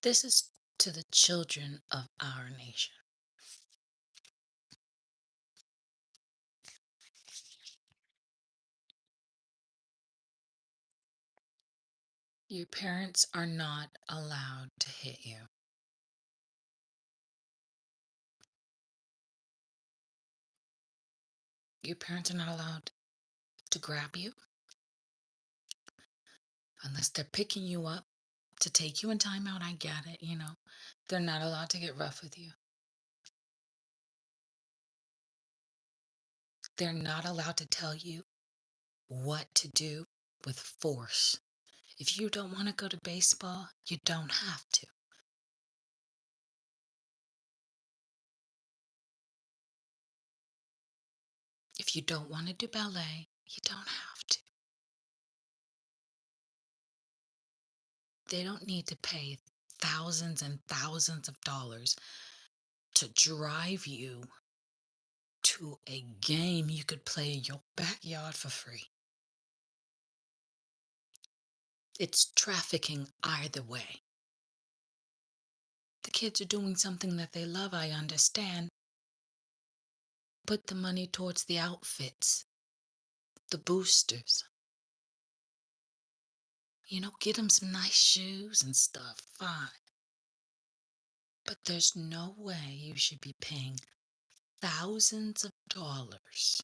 This is to the children of our nation. Your parents are not allowed to hit you. Your parents are not allowed to grab you unless they're picking you up to take you in timeout. I get it. They're not allowed to get rough with you. They're not allowed to tell you what to do with force. If you don't want to go to baseball, you don't have to. If you don't want to do ballet, you don't have to. They don't need to pay thousands and thousands of dollars to drive you to a game you could play in your backyard for free. It's trafficking either way. The kids are doing something that they love, I understand. Put the money towards the outfits, the boosters. Get them some nice shoes and stuff, fine. But there's no way you should be paying thousands of dollars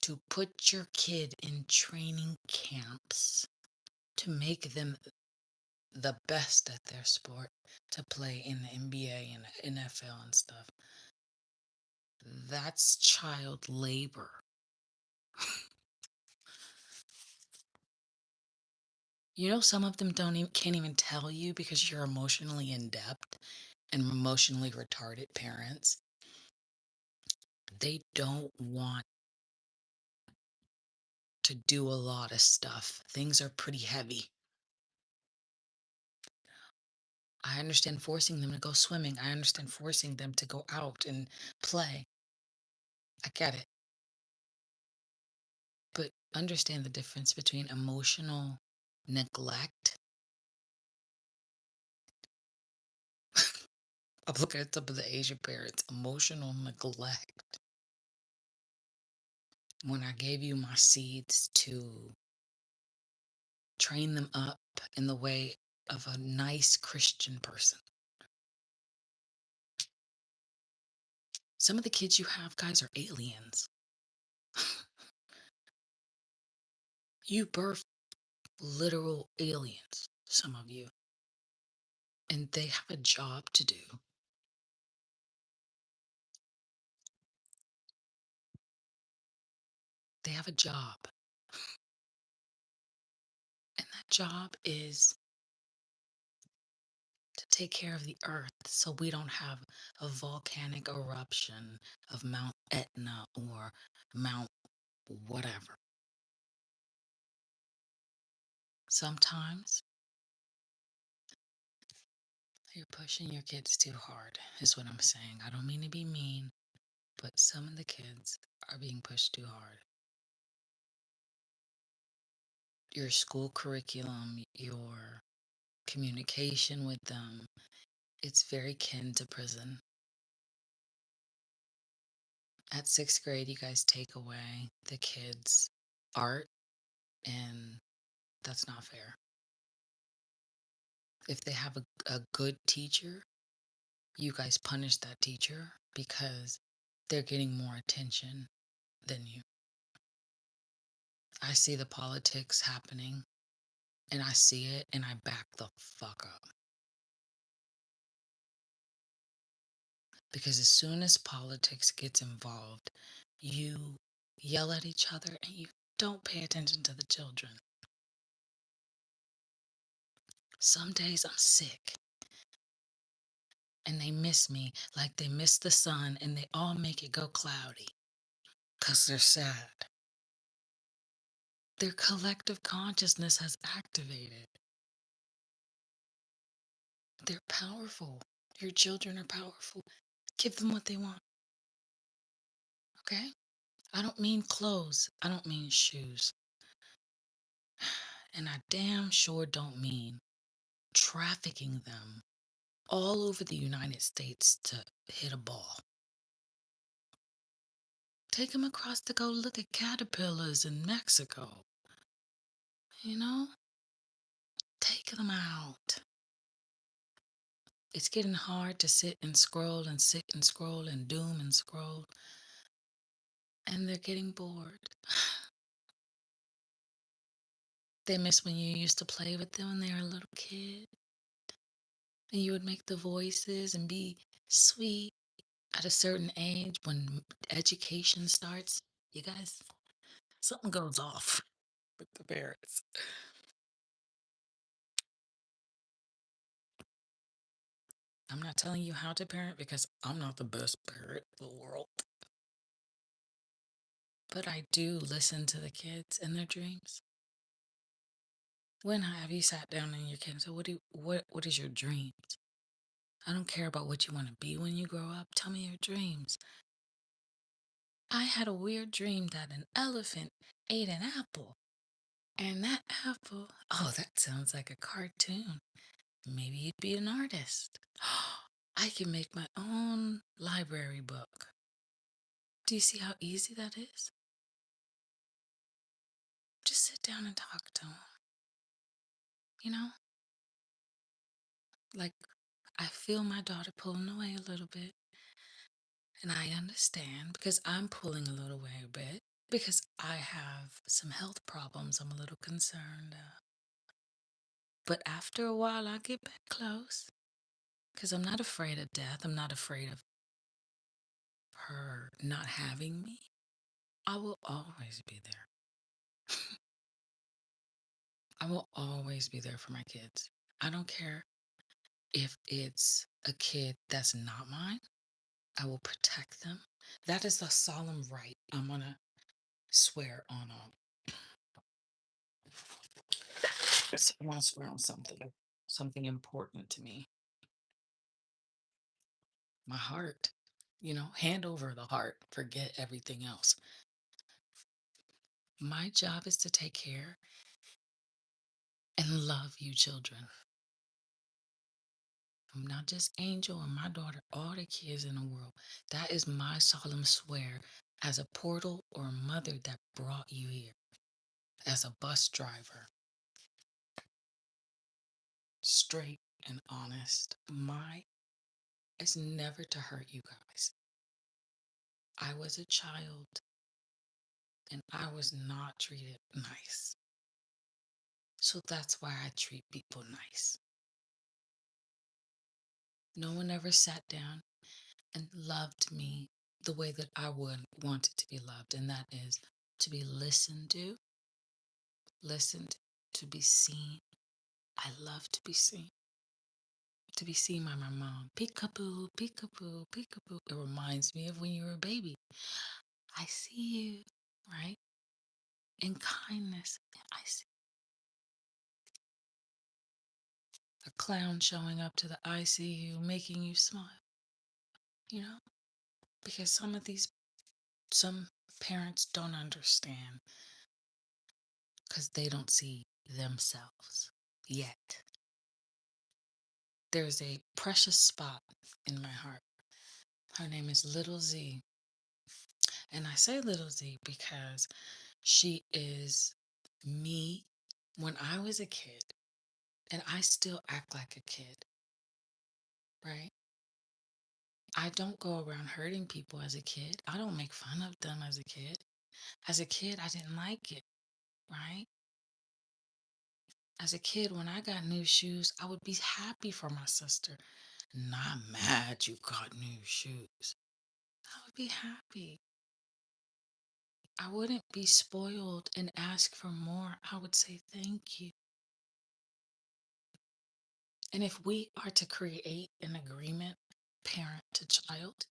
to put your kid in training camps to make them the best at their sport to play in the NBA and the NFL and stuff. That's child labor. Some of them can't even tell you because you're emotionally inept and emotionally retarded parents. They don't want to do a lot of stuff. Things are pretty heavy. I understand forcing them to go swimming. I understand forcing them to go out and play. I get it. But understand the difference between emotional neglect. I'm looking at some of the Asian parents, emotional neglect. When I gave you my seeds to train them up in the way of a nice Christian person. Some of the kids you have, guys, are aliens. You birth literal aliens, some of you, and they have a job to do. They have a job, and that job is to take care of the earth so we don't have a volcanic eruption of Mount Etna or Mount whatever. Sometimes you're pushing your kids too hard, is what I'm saying. I don't mean to be mean, but some of the kids are being pushed too hard. Your school curriculum, your communication with them, it's very kin to prison. At sixth grade, you guys take away the kids' art, and that's not fair. If they have a good teacher, you guys punish that teacher because they're getting more attention than you. I see the politics happening, and I see it, and I back the fuck up. Because as soon as politics gets involved, you yell at each other and you don't pay attention to the children. Some days I'm sick and they miss me like they miss the sun, and they all make it go cloudy because they're sad. Their collective consciousness has activated. They're powerful. Your children are powerful. Give them what they want. Okay? I don't mean clothes. I don't mean shoes. And I damn sure don't mean trafficking them all over the United States to hit a ball. Take them across to go look at caterpillars in Mexico. You know, take them out. It's getting hard to sit and scroll and sit and scroll and doom and scroll, and they're getting bored. They miss when you used to play with them when they were a little kid, and you would make the voices and be sweet at a certain age when education starts. You guys, something goes off with the parents. I'm not telling you how to parent because I'm not the best parent in the world. But I do listen to the kids and their dreams. When have you sat down and your kid and said, what is your dreams? I don't care about what you want to be when you grow up. Tell me your dreams. I had a weird dream that an elephant ate an apple. And that apple, oh, that sounds like a cartoon. Maybe you'd be an artist. I can make my own library book. Do you see how easy that is? Just sit down and talk to them. You know, like I feel my daughter pulling away a little bit. And I understand because I'm pulling a little away a bit because I have some health problems I'm a little concerned. But after a while, I get back close because I'm not afraid of death. I'm not afraid of her not having me. I will always be there. I will always be there for my kids. I don't care if it's a kid that's not mine. I will protect them. That is a solemn right I'm going to swear on. So I want to swear on something important to me. My heart. Hand over the heart. Forget everything else. My job is to take care and love you children. I'm not just Angel and my daughter, all the kids in the world. That is my solemn swear as a portal or a mother that brought you here, as a bus driver. Straight and honest. My is never to hurt you guys. I was a child and I was not treated nice. So that's why I treat people nice. No one ever sat down and loved me the way that I would want it to be loved, and that is to be listened, to be seen. I love to be seen by my mom. Peekaboo, peekaboo, peekaboo. It reminds me of when you were a baby. I see you, right? In kindness, I see a clown showing up to the ICU, making you smile, you know? Because some parents don't understand because they don't see themselves yet. There's a precious spot in my heart. Her name is Little Z. And I say Little Z because she is me when I was a kid. And I still act like a kid, right? I don't go around hurting people as a kid. I don't make fun of them as a kid. As a kid, I didn't like it, right? As a kid, when I got new shoes, I would be happy for my sister. Not mad you got new shoes. I would be happy. I wouldn't be spoiled and ask for more. I would say thank you. And if we are to create an agreement, parent to child,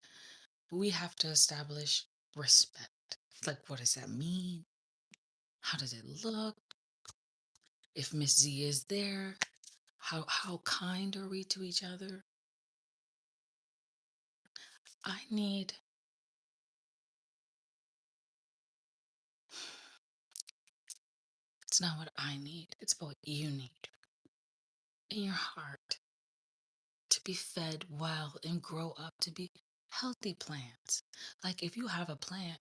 we have to establish respect. Like, what does that mean? How does it look? If Miss Z is there, how kind are we to each other? I need It's not what I need, it's what you need in your heart to be fed well and grow up to be healthy plants. Like if you have a plant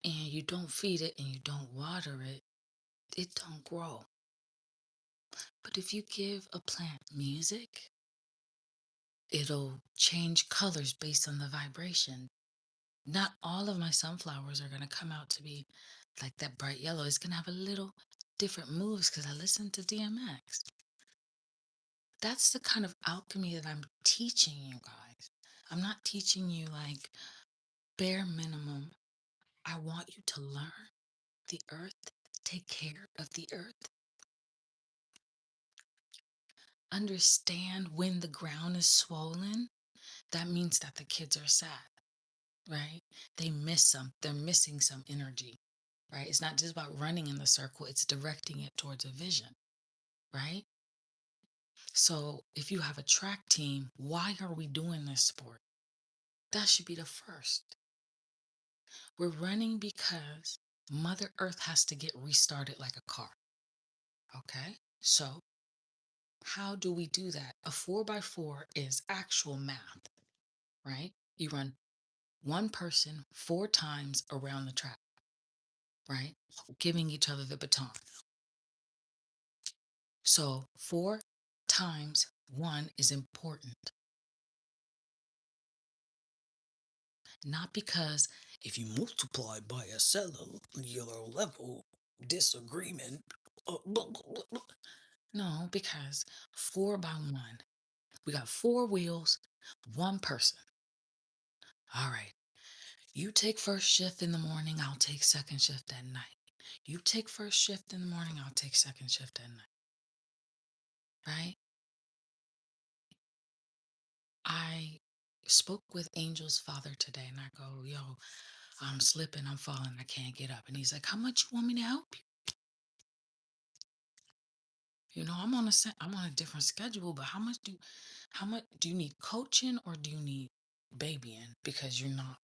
and you don't feed it and you don't water it, it don't grow. But if you give a plant music, it'll change colors based on the vibration. Not all of my sunflowers are going to come out to be like that bright yellow. It's going to have a little different moves because I listen to DMX. That's the kind of alchemy that I'm teaching you guys. I'm not teaching you like bare minimum. I want you to learn the earth, take care of the earth, understand when the ground is swollen. That means that the kids are sad, right? They're missing some energy, right? It's not just about running in the circle, it's directing it towards a vision, right? So if you have a track team, why are we doing this sport? That should be the first. We're running because Mother Earth has to get restarted like a car. Okay? So, how do we do that? A 4x4 is actual math, right? You run one person 4 times around the track, right? Giving each other the baton. So, 4 times 1 is important. Not because if you multiply by a cellular level disagreement, blah, blah, blah, blah. No, because 4x1, we got 4 wheels, 1 person. All right, you take first shift in the morning, I'll take second shift at night. You take first shift in the morning, I'll take second shift at night, right? I spoke with Angel's father today and I go, yo, I'm slipping, I'm falling, I can't get up. And he's like, how much you want me to help you? I'm on a different schedule, but how much do you need coaching or do you need babying because you're not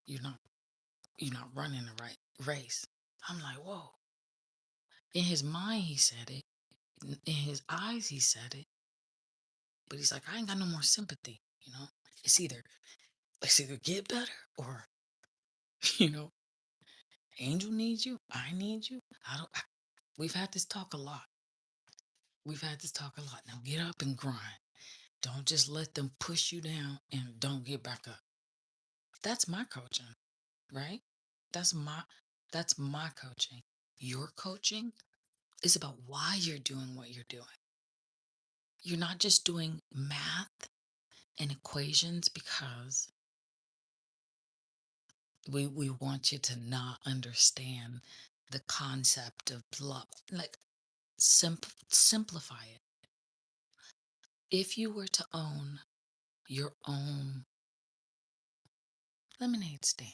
you're not running the right race. I'm like, whoa. In his mind he said it. In his eyes he said it. But he's like, I ain't got no more sympathy, you know? It's either let's either get better or, you know, Angel needs you, I need you. We've had this talk a lot. We've had this talk a lot. Now get up and grind. Don't just let them push you down and don't get back up. That's my coaching, right? That's my that's my coaching. Your coaching is about why you're doing what you're doing. You're not just doing math and equations because we want you to not understand the concept of love. Like simplify it. If you were to own your own lemonade stand,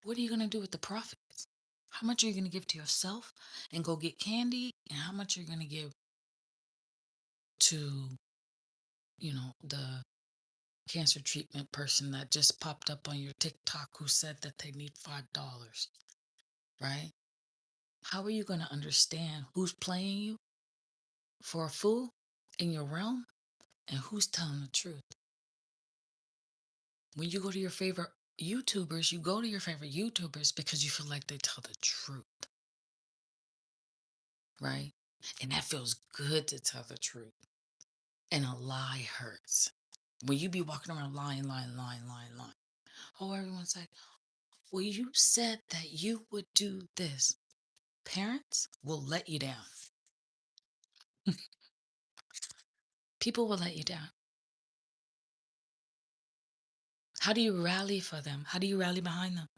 what are you going to do with the profits? How much are you going to give to yourself and go get candy? And how much are you going to give to, the cancer treatment person that just popped up on your TikTok who said that they need $5, right? How are you going to understand who's playing you for a fool in your realm and who's telling the truth? When you go to your favorite YouTubers, you go to your favorite YouTubers because you feel like they tell the truth, right? And that feels good to tell the truth. And a lie hurts. When you be walking around lying, lying, lying, lying, lying. Oh, everyone's like, well, you said that you would do this. Parents will let you down. People will let you down. How do you rally for them? How do you rally behind them?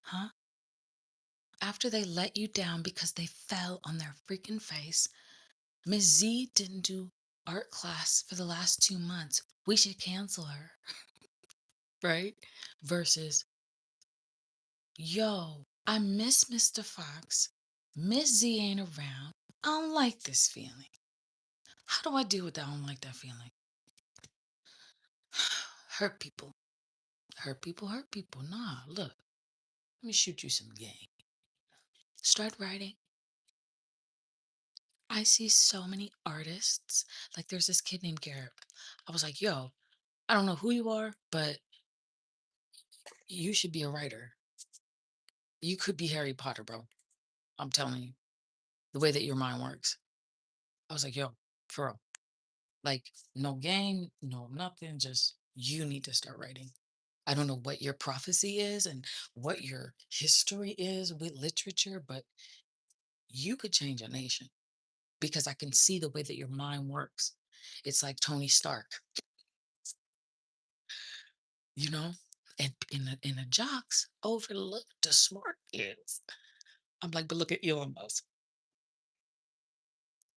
Huh? After they let you down because they fell on their freaking face, Miss Z didn't do art class for the last 2 months. We should cancel her, right? Versus, yo, I miss Mr. Fox. Miss Z ain't around. I don't like this feeling. How do I deal with that? I don't like that feeling. Hurt people. Hurt people, hurt people. Nah, look, let me shoot you some game. Start writing. I see so many artists. Like there's this kid named Garrett. I was like, yo, I don't know who you are, but you should be a writer. You could be Harry Potter, bro. I'm telling you, the way that your mind works. I was like, yo, for real. Like, no game, no nothing, just you need to start writing. I don't know what your prophecy is and what your history is with literature, but you could change a nation because I can see the way that your mind works. It's like Tony Stark, you know? And in the jocks overlook the smart kids. I'm like, but look at Elon Musk.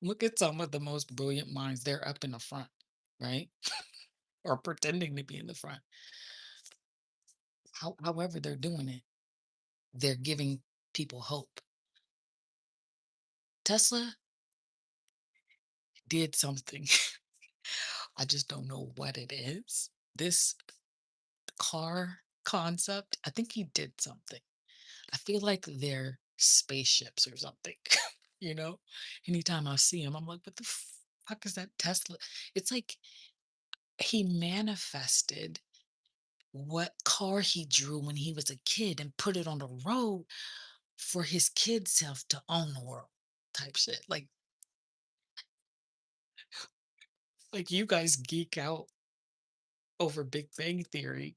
Look at some of the most brilliant minds. They're up in the front, right? Or pretending to be in the front. However, they're doing it, they're giving people hope. Tesla did something. I just don't know what it is. This car concept, I think he did something. I feel like they're spaceships or something, you know? Anytime I see him, I'm like, what the fuck is that Tesla? It's like he manifested what car he drew when he was a kid and put it on the road for his kid self to own the world type shit. Like you guys geek out over Big Bang Theory.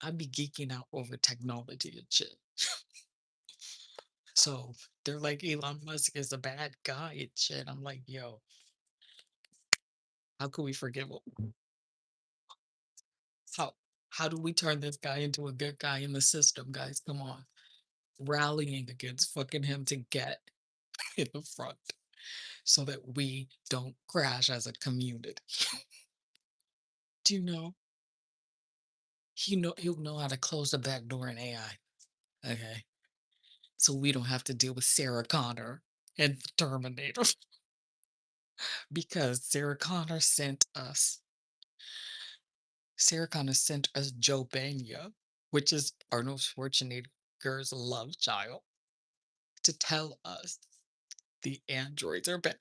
I'd be geeking out over technology and shit. So they're like Elon Musk is a bad guy and shit. I'm like, yo, how could we forgive him? How how do we turn this guy into a good guy in the system, guys? Come on. Rallying against fucking him to get in the front so that we don't crash as a community. Do you know? He'll know how to close the back door in AI. Okay. So we don't have to deal with Sarah Connor and the Terminator because Sarah Connor sent us Joe Bania, which is Arnold Schwarzenegger's love child, to tell us the androids are back.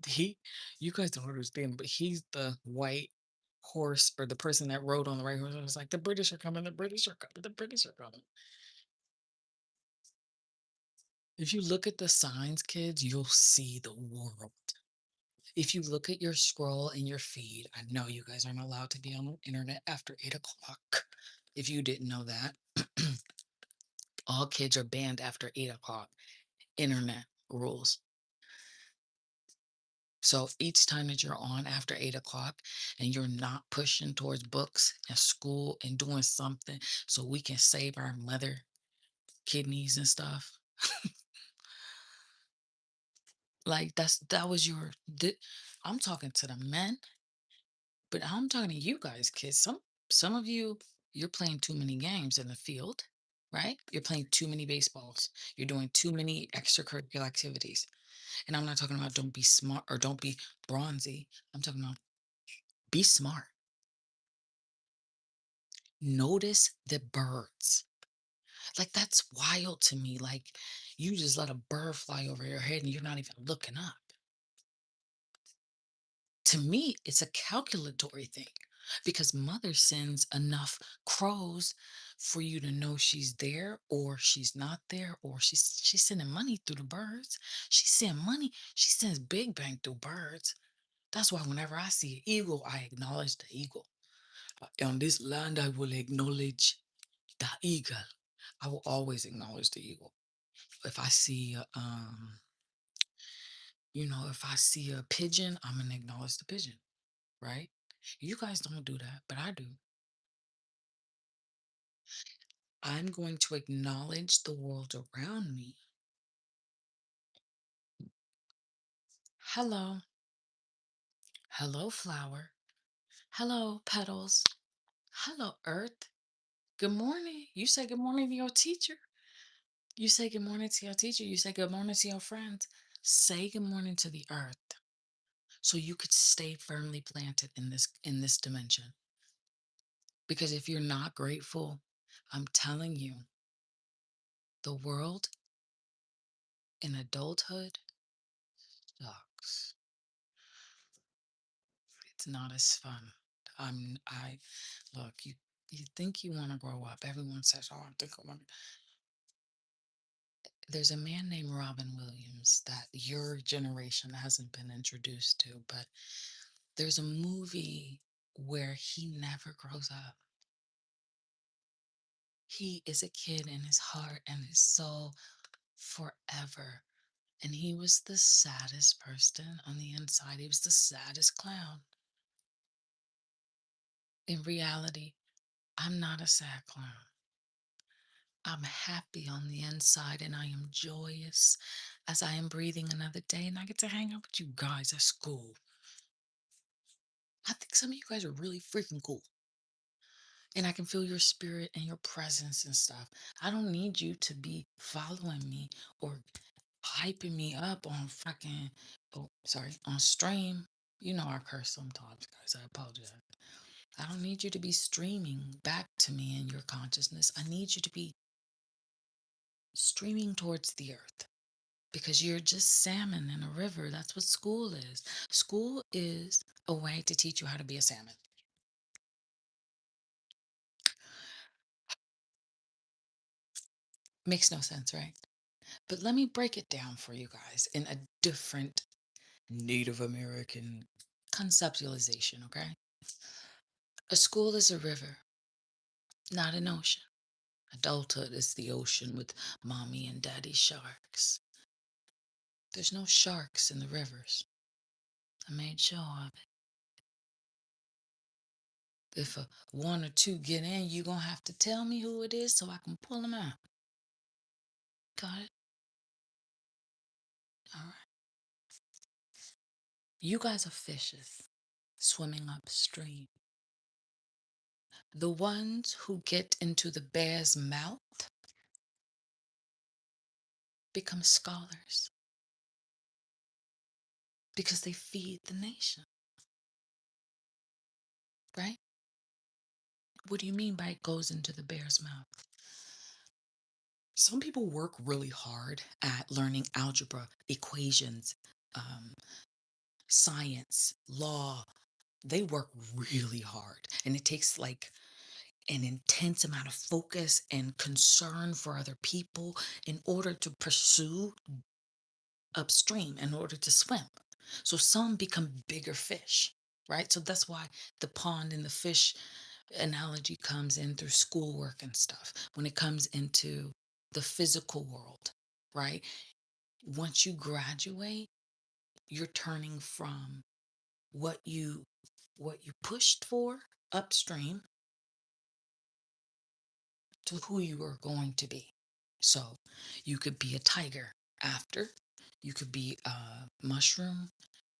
he, you guys don't understand, but he's the white horse or the person that rode on the right horse. I was like, the British are coming, the British are coming, the British are coming. If you look at the signs, kids, you'll see the world. If you look at your scroll in your feed, I know you guys aren't allowed to be on the internet after 8 o'clock. If you didn't know that, all kids are banned after 8 o'clock. Internet rules. So each time that you're on after 8 o'clock and you're not pushing towards books and school and doing something so we can save our mother kidneys and stuff, like that was I'm talking to the men. But I'm talking to you guys, kids. Some of you, you're playing too many games in the field, right? You're playing too many baseballs. You're doing too many extracurricular activities. And I'm not talking about don't be smart or don't be bronzy. I'm talking about be smart. Notice the birds. Like that's wild to me. Like you just let a bird fly over your head and you're not even looking up. To me, it's a calculatory thing because mother sends enough crows for you to know she's there or she's not there or she's sending money through the birds. She sends money. She sends big bang through birds. That's why whenever I see an eagle, I acknowledge the eagle. On this land, I will acknowledge the eagle. I will always acknowledge the eagle. If I see, if I see a pigeon, I'm gonna acknowledge the pigeon, right? You guys don't do that, but I do. I'm going to acknowledge the world around me. Hello. Hello, flower. Hello, petals. Hello, earth. Good morning. You say good morning to your teacher. You say good morning to your teacher. You say good morning to your friends. Say good morning to the earth so you could stay firmly planted in this dimension. Because if you're not grateful, I'm telling you, the world in adulthood sucks. It's not as fun. I look, you think you want to grow up. Everyone says, "Oh, I think I want." There's a man named Robin Williams that your generation hasn't been introduced to, but there's a movie where he never grows up. He is a kid in his heart and his soul forever. And he was the saddest person on the inside. He was the saddest clown. In reality, I'm not a sad clown. I'm happy on the inside and I am joyous as I am breathing another day and I get to hang out with you guys at school. I think some of you guys are really freaking cool. And I can feel your spirit and your presence and stuff. I don't need you to be following me or hyping me up on fucking, oh, sorry, on stream. You know I curse sometimes, guys. I apologize. I don't need you to be streaming back to me in your consciousness. I need you to be streaming towards the earth because you're just salmon in a river. That's what school is. School is a way to teach you how to be a salmon. Makes no sense, right? But let me break it down for you guys in a different Native American conceptualization, okay? A school is a river, not an ocean. Adulthood is the ocean with mommy and daddy sharks. There's no sharks in the rivers. I made sure of it. If a one or two get in, you're going to have to tell me who it is so I can pull them out. Got it? All right. You guys are fishes swimming upstream. The ones who get into the bear's mouth become scholars because they feed the nation, right? What do you mean by it goes into the bear's mouth? Some people work really hard at learning algebra, equations, um, science, law. They work really hard, and it takes like an intense amount of focus and concern for other people in order to pursue upstream, in order to swim. So some become bigger fish, right? So that's why the pond and the fish analogy comes in through schoolwork and stuff. When it comes into the physical world, right? Once you graduate, you're turning from what you pushed for upstream to who you are going to be. So you could be a tiger after, you could be a mushroom,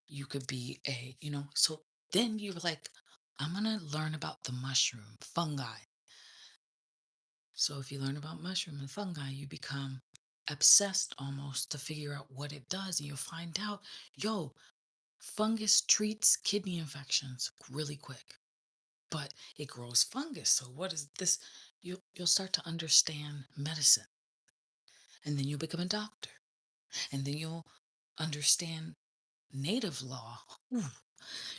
you could be a, so then you're like, I'm going to learn about the mushroom, fungi. So if you learn about mushroom and fungi, you become obsessed almost to figure out what it does. And you'll find out, yo, fungus treats kidney infections really quick, but it grows fungus. So what is this? You'll start to understand medicine, and then you'll become a doctor, and then you'll understand native law. Ooh,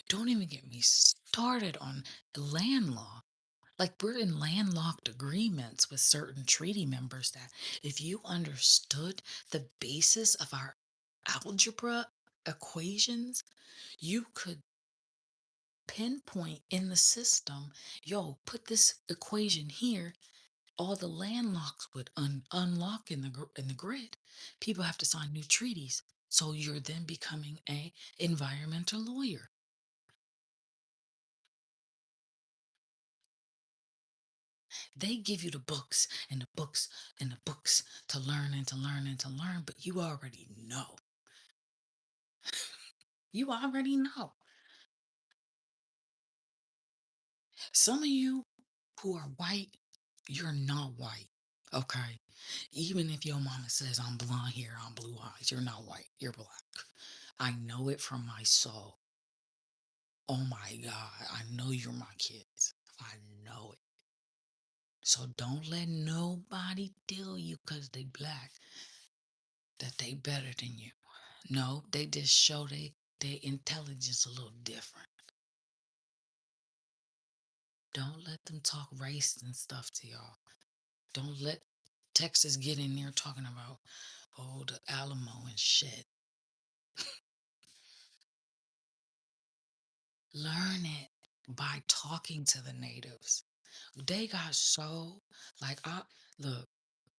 don't even get me started on land law. Like we're in landlocked agreements with certain treaty members that if you understood the basis of our algebra equations, you could pinpoint in the system, yo, put this equation here, all the landlocks would unlock in in the grid. People have to sign new treaties. So you're then becoming a environmental lawyer. They give you the books and the books and the books to learn and to learn and to learn, but you already know. You already know. Some of you who are white, you're not white. Okay. Even if your mama says I'm blonde hair, I'm blue eyes, you're not white. You're black. I know it from my soul. Oh my God. I know you're my kids. I know it. So don't let nobody tell you because they black that they better than you. No, they just show their intelligence a little different. Don't let them talk race and stuff to y'all. Don't let Texas get in there talking about, oh, the Alamo and shit. Learn it by talking to the natives. They got so, like, look,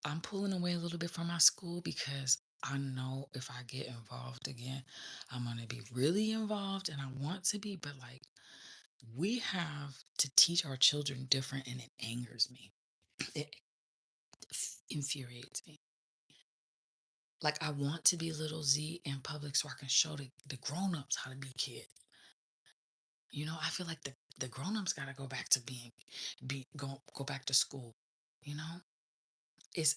I'm pulling away a little bit from my school because I know if I get involved again, I'm going to be really involved and I want to be, but like, we have to teach our children different and it angers me. It infuriates me. Like, I want to be little Z in public so I can show the grown-ups how to be kids. I feel like the grown-ups got to go back to go back to school. You know, is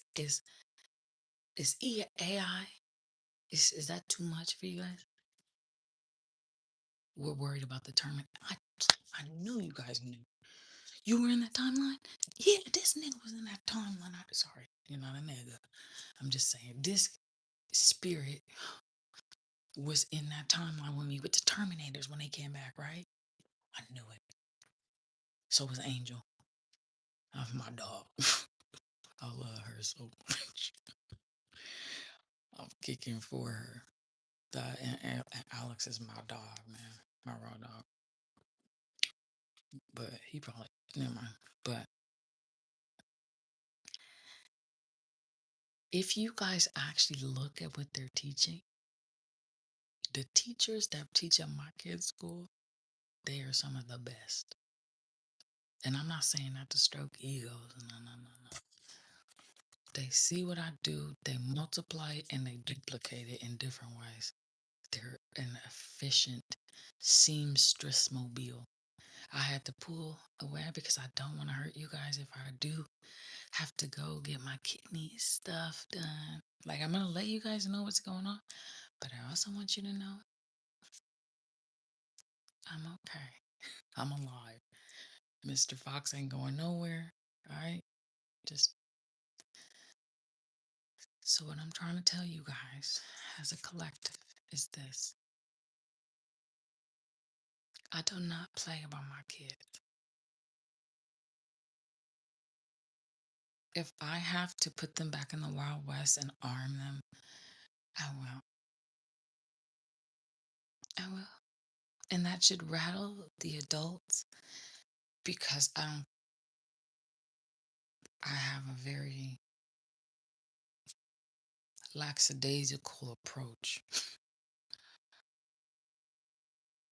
AI, is that too much for you guys? We're worried about the term. I knew you guys knew. You were in that timeline? Yeah, this nigga was in that timeline. I'm sorry, you're not a nigga. I'm just saying, this spirit was in that timeline with me with the Terminators when they came back, right? I knew it. So was Angel. Of my dog. I love her so much. I'm kicking for her. And Alex is my dog, man. My raw dog. But he probably, never mind. But if you guys actually look at what they're teaching, the teachers that teach at my kids' school, they are some of the best. And I'm not saying that to stroke egos. No, no, no, no. They see what I do, they multiply it, and they duplicate it in different ways. They're an efficient seamstress mobile. I had to pull away because I don't want to hurt you guys if I do have to go get my kidney stuff done. Like, I'm going to let you guys know what's going on, but I also want you to know I'm okay. I'm alive. Mr. Fox ain't going nowhere. All right? Just so what I'm trying to tell you guys as a collective is this. I do not play about my kids. If I have to put them back in the Wild West and arm them, I will. I will. And that should rattle the adults because I have a very lackadaisical approach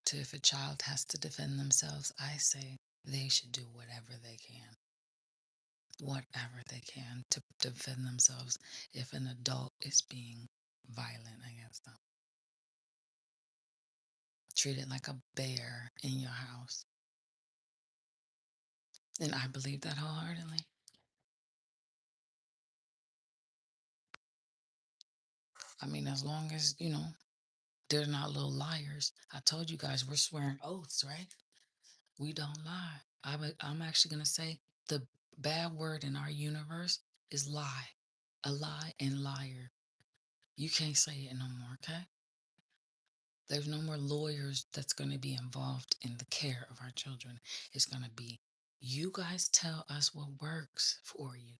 to if a child has to defend themselves, I say they should do whatever they can to defend themselves if an adult is being violent against them. Treat it like a bear in your house. And I believe that wholeheartedly. I mean, as long as, they're not little liars. I told you guys we're swearing oaths, right? We don't lie. I'm actually going to say the bad word in our universe is lie. A lie and liar. You can't say it no more, okay? There's no more lawyers that's going to be involved in the care of our children. It's going to be you guys tell us what works for you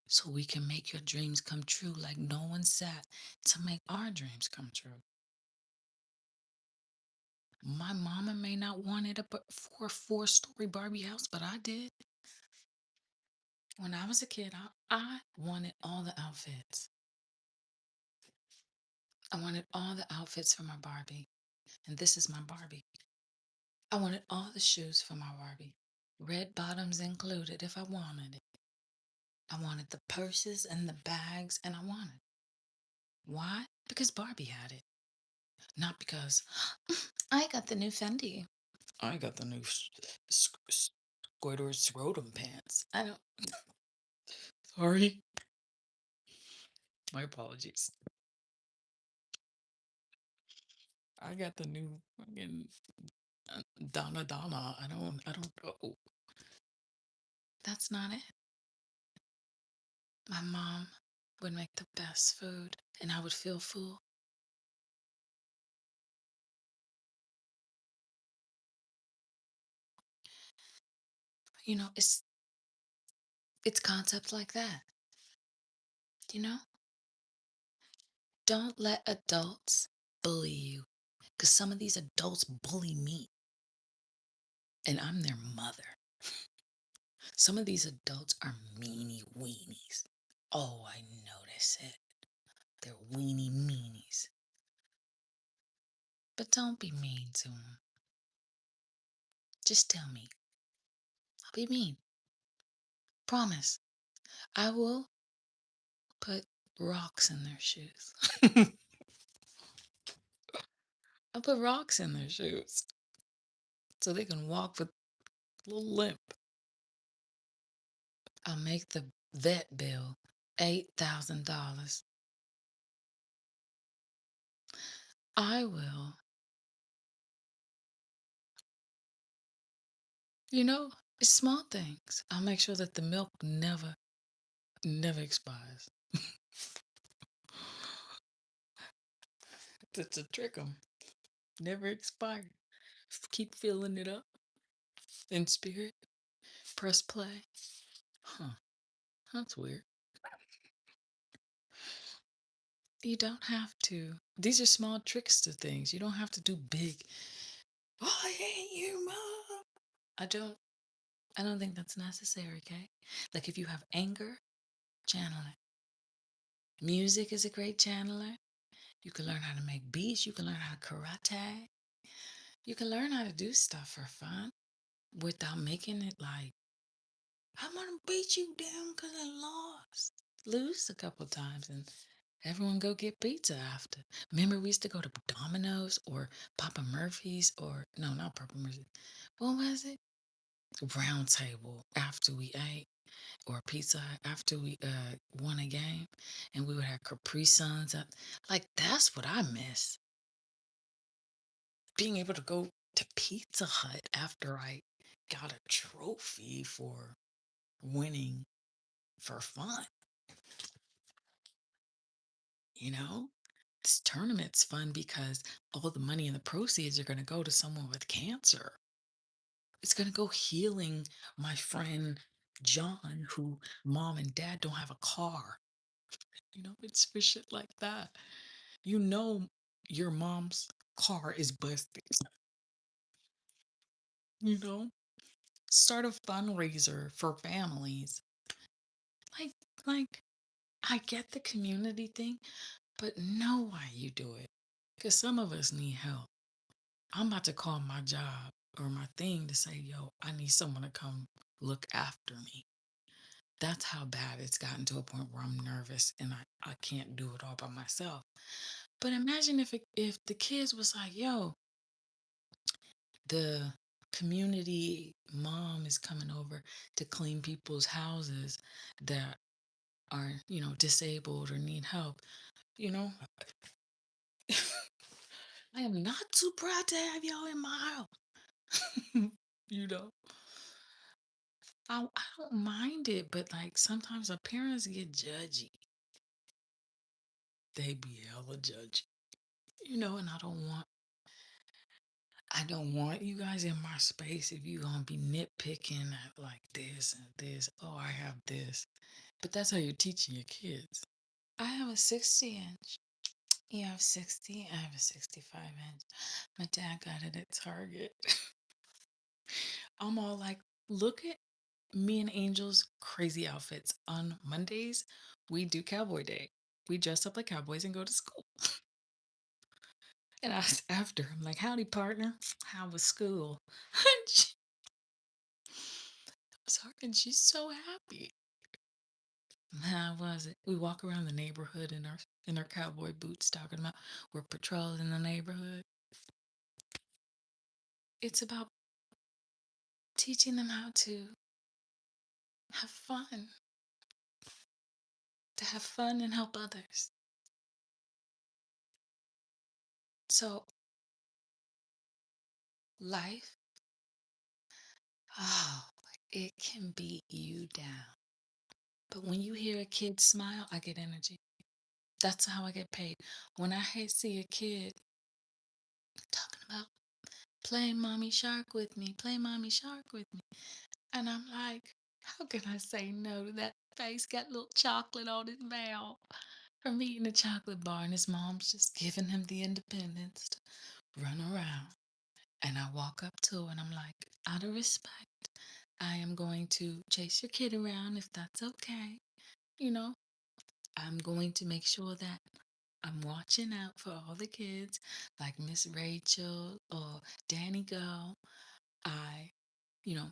so we can make your dreams come true like no one sat to make our dreams come true. My mama may not want it for a four-story Barbie house, but I did. When I was a kid, I wanted all the outfits. I wanted all the outfits for my Barbie. And this is my Barbie. I wanted all the shoes for my Barbie. Red bottoms included if I wanted it. I wanted the purses and the bags, and I wanted. Why? Because Barbie had it. Not because I got the new Fendi. I got the new Squidward scrotum pants. I don't. Sorry. My apologies. I got the new fucking Donna Donna. I don't know. That's not it. My mom would make the best food and I would feel full. It's concepts like that, you know? Don't let adults bully you because some of these adults bully me and I'm their mother. Some of these adults are meanie weenies. Oh, I notice it. They're weenie meanies. But don't be mean to them. Just tell me. I'll be mean. Promise. I will put rocks in their shoes. I'll put rocks in their shoes so they can walk with a little limp. I'll make the vet bill $8,000. I will, you know, it's small things. I'll make sure that the milk never expires. That's a trick 'em. Never expire. Keep filling it up in spirit. Press play. Huh. That's weird. You don't have to. These are small tricks to things. You don't have to do big. Oh, I hate you, mom. I don't. I don't think that's necessary. Okay. Like if you have anger, channel it. Music is a great channeler. You can learn how to make beats. You can learn how to karate. You can learn how to do stuff for fun without making it like I'm gonna beat you down because I lost. Lose a couple times and everyone go get pizza after. Remember, we used to go to Domino's or Papa Murphy's or no, not Papa Murphy's. What was it? Round Table after we ate, or Pizza Hut after we won a game, and we would have Capri Suns. Like that's what I miss. Being able to go to Pizza Hut after I got a trophy for winning for fun. You know, this tournament's fun because all the money and the proceeds are going to go to someone with cancer. It's going to go healing my friend John, who mom and dad don't have a car. It's for shit like that. You know, your mom's car is busted. You know, start a fundraiser for families. Like, like, I get the community thing, but know why you do it. Because some of us need help. I'm about to call my job or my thing to say, yo, I need someone to come look after me. That's how bad it's gotten to a point where I'm nervous and I can't do it all by myself. But imagine if the kids was like, yo, the community mom is coming over to clean people's houses that are, disabled or need help. You know, I am not too proud to have y'all in my house. you know, I don't mind it, but like sometimes our parents get judgy. They be hella judgy, and I don't want you guys in my space if you gonna be nitpicking at like this and this. Oh, I have this. But that's how you're teaching your kids. I have a 60 inch. You have 60. I have a 65 inch. My dad got it at Target. I'm all like, look at me and Angel's crazy outfits. On Mondays, we do Cowboy Day. We dress up like cowboys and go to school. And I asked after, I'm like, howdy, partner. How was school? And sorry, and she's so happy. How was it? We walk around the neighborhood in our cowboy boots talking about we're patrolling the neighborhood. It's about teaching them how to have fun, and help others. So life, oh, it can beat you down. But when you hear a kid smile, I get energy. That's how I get paid. When see a kid talking about play mommy shark with me, play mommy shark with me. And I'm like, how can I say no to that face? Got a little chocolate on his mouth from eating a chocolate bar, and his mom's just giving him the independence to run around. And I walk up to her and I'm like, out of respect, I am going to chase your kid around if that's okay. You know, I'm going to make sure that I'm watching out for all the kids, like Miss Rachel or Danny Go. I, you know,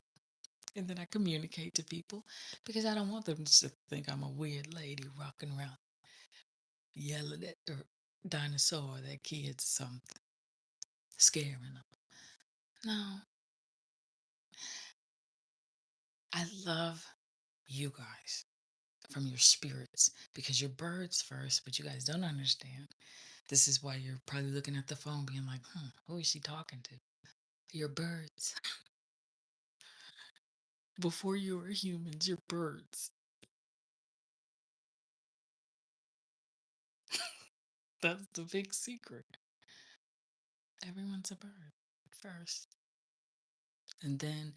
and then I communicate to people because I don't want them to think I'm a weird lady rocking around yelling at their dinosaur, their kids, something, scaring them. No, I love you guys from your spirits because you're birds first, but you guys don't understand. This is why you're probably looking at the phone being like, who is she talking to? You're birds. Before you were humans, you're birds. That's the big secret. Everyone's a bird first. And then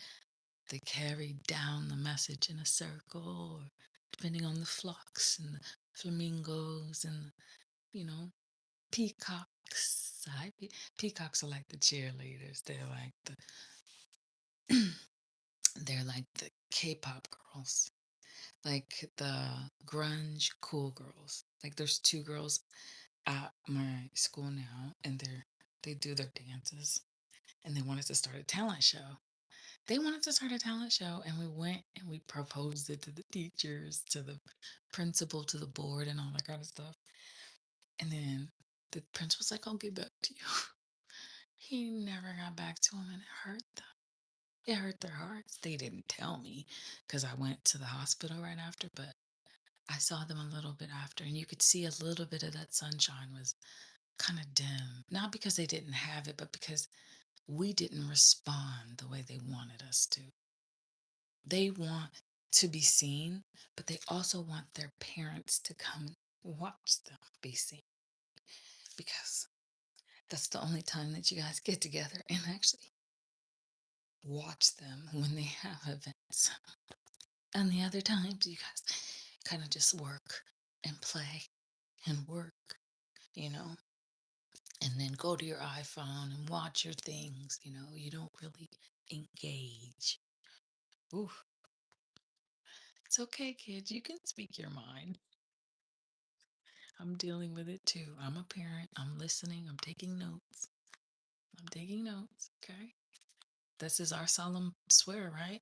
they carry down the message in a circle, or depending on the flocks and the flamingos and, you know, peacocks. Peacocks are like the cheerleaders. They're like the K-pop girls, like the grunge cool girls. Like there's two girls at my school now, and they do their dances, and they wanted to start a talent show. They wanted to start a talent show, and we went and we proposed it to the teachers, to the principal, to the board, and all that kind of stuff. And then the principal's like, "I'll get back to you." He never got back to him, and it hurt them. It hurt their hearts. They didn't tell me because I went to the hospital right after, but I saw them a little bit after, and you could see a little bit of that sunshine was kind of dim. Not because they didn't have it, but because we didn't respond the way they wanted us to. They want to be seen, but they also want their parents to come watch them be seen because that's the only time that you guys get together and actually watch them when they have events. And the other times, you guys kind of just work and play and work, you know, and then go to your iPhone and watch your things, you know, you don't really engage. Ooh, it's okay, kids. You can speak your mind. I'm dealing with it too. I'm a parent. I'm listening. I'm taking notes. I'm taking notes. Okay. This is our solemn swear, right?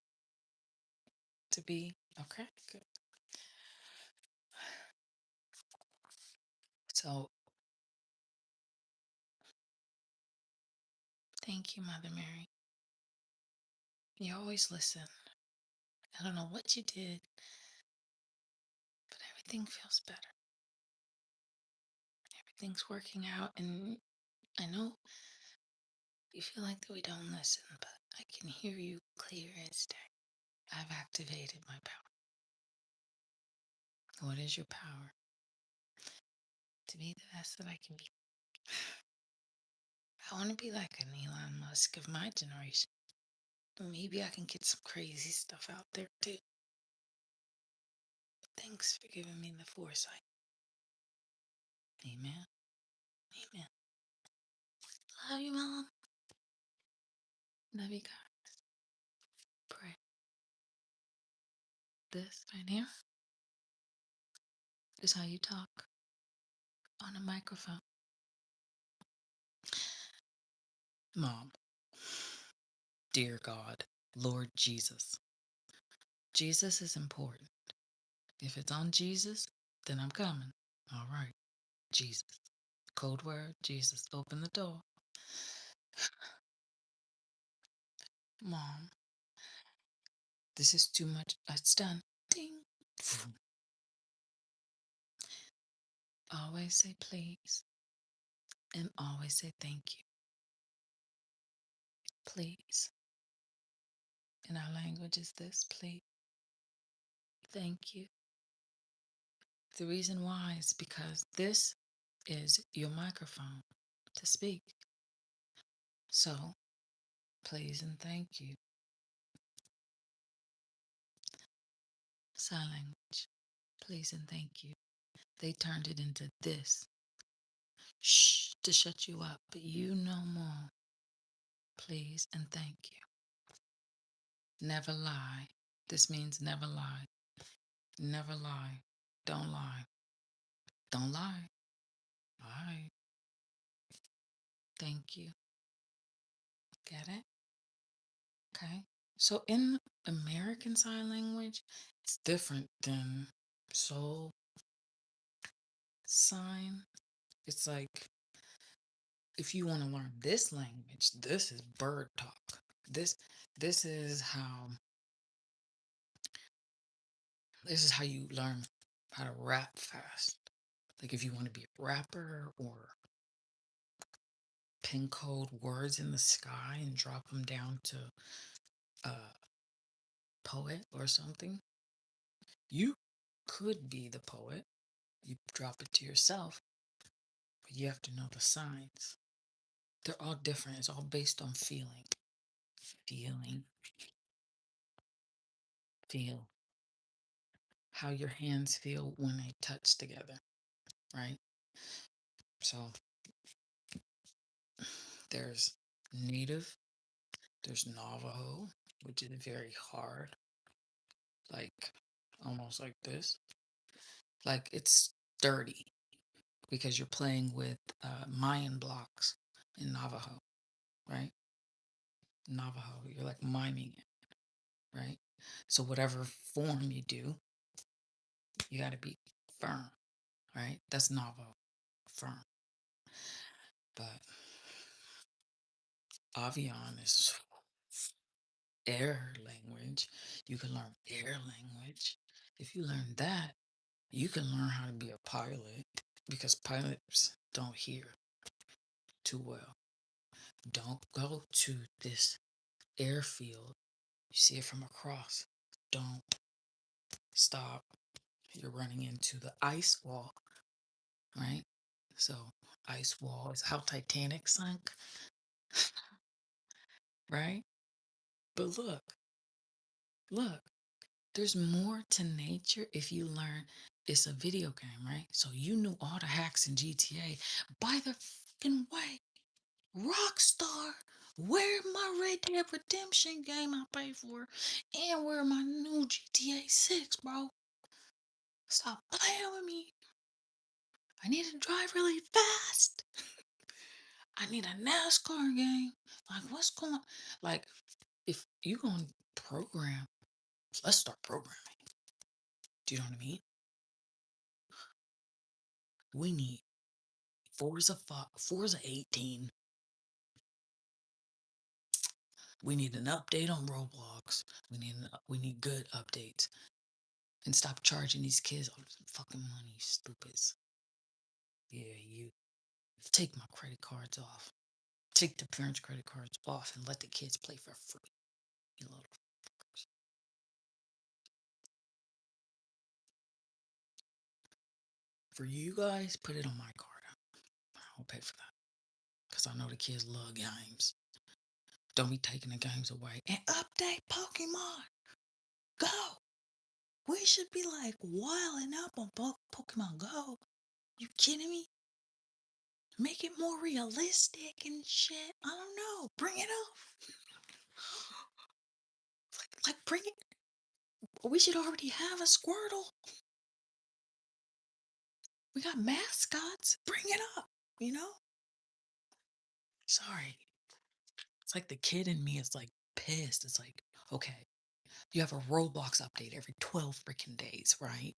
To be okay. Good. So thank you, Mother Mary. You always listen. I don't know what you did, but everything feels better. Everything's working out. And I know you feel like that we don't listen, but I can hear you clear as day. I've activated my power. What is your power? To be the best that I can be. I want to be like an Elon Musk of my generation. Maybe I can get some crazy stuff out there too. Thanks for giving me the foresight. Amen. Amen. Love you, Mom. Love you, God. Pray. This right here is how you talk on a microphone. Mom, dear God, Lord Jesus. Jesus is important. If it's on Jesus, then I'm coming. All right. Jesus. Code word, Jesus. Open the door. Mom, this is too much. It's done. Ding. Always say please and always say thank you. Please. In our language is this, please. Thank you. The reason why is because this is your microphone to speak. So, please and thank you. Sign language. Please and thank you. They turned it into this. Shh, to shut you up, but you know more. Please and thank you. Never lie. This means never lie. Never lie. Don't lie. Don't lie. All right. Thank you. Get it? Okay. So in American Sign Language, it's different than Soul Sign. It's like if you want to learn this language, this is bird talk. This this is how this is how you learn how to rap fast. Like if you want to be a rapper or pin code words in the sky and drop them down to a poet or something, you could be the poet. You drop it to yourself, but you have to know the signs. They're all different. It's all based on feeling. Feeling. Feel. How your hands feel when they touch together, right? So there's native, there's Navajo, which is very hard, like almost like this. Like it's sturdy because you're playing with Mayan blocks in Navajo, right? Navajo, you're like miming it, right? So whatever form you do, you got to be firm, right? That's Navajo, firm. But Avian is air language. You can learn air language. If you learn that, you can learn how to be a pilot because pilots don't hear too well. Don't go to this airfield. You see it from across. Don't stop. You're running into the ice wall, right? So, ice wall is how Titanic sunk, right? But look, there's more to nature if you learn it's a video game, right? So you knew all the hacks in GTA. By the fucking way, Rockstar, where my Red Dead Redemption game I paid for, and where my new GTA 6, bro. Stop playing with me. I need to drive really fast. I need a NASCAR game. Like, what's going? Like, if you gonna program, let's start programming. Do you know what I mean? We need Forza 18. We need an update on Roblox. We need good updates. And stop charging these kids all this fucking money, you stupids. Yeah, you take my credit cards off. Take the parents' credit cards off and let the kids play for free. You little fuckers. For you guys, put it on my card. I'll pay for that. Because I know the kids love games. Don't be taking the games away. And update Pokemon. Go. We should be like wilding up on Pokemon Go. You kidding me? Make it more realistic and shit. I don't know. Bring it up. Like bring it. We should already have a Squirtle. We got mascots. Bring it up. You know? Sorry. It's like the kid in me is like pissed. It's like, okay, you have a Roblox update every 12 freaking days, right?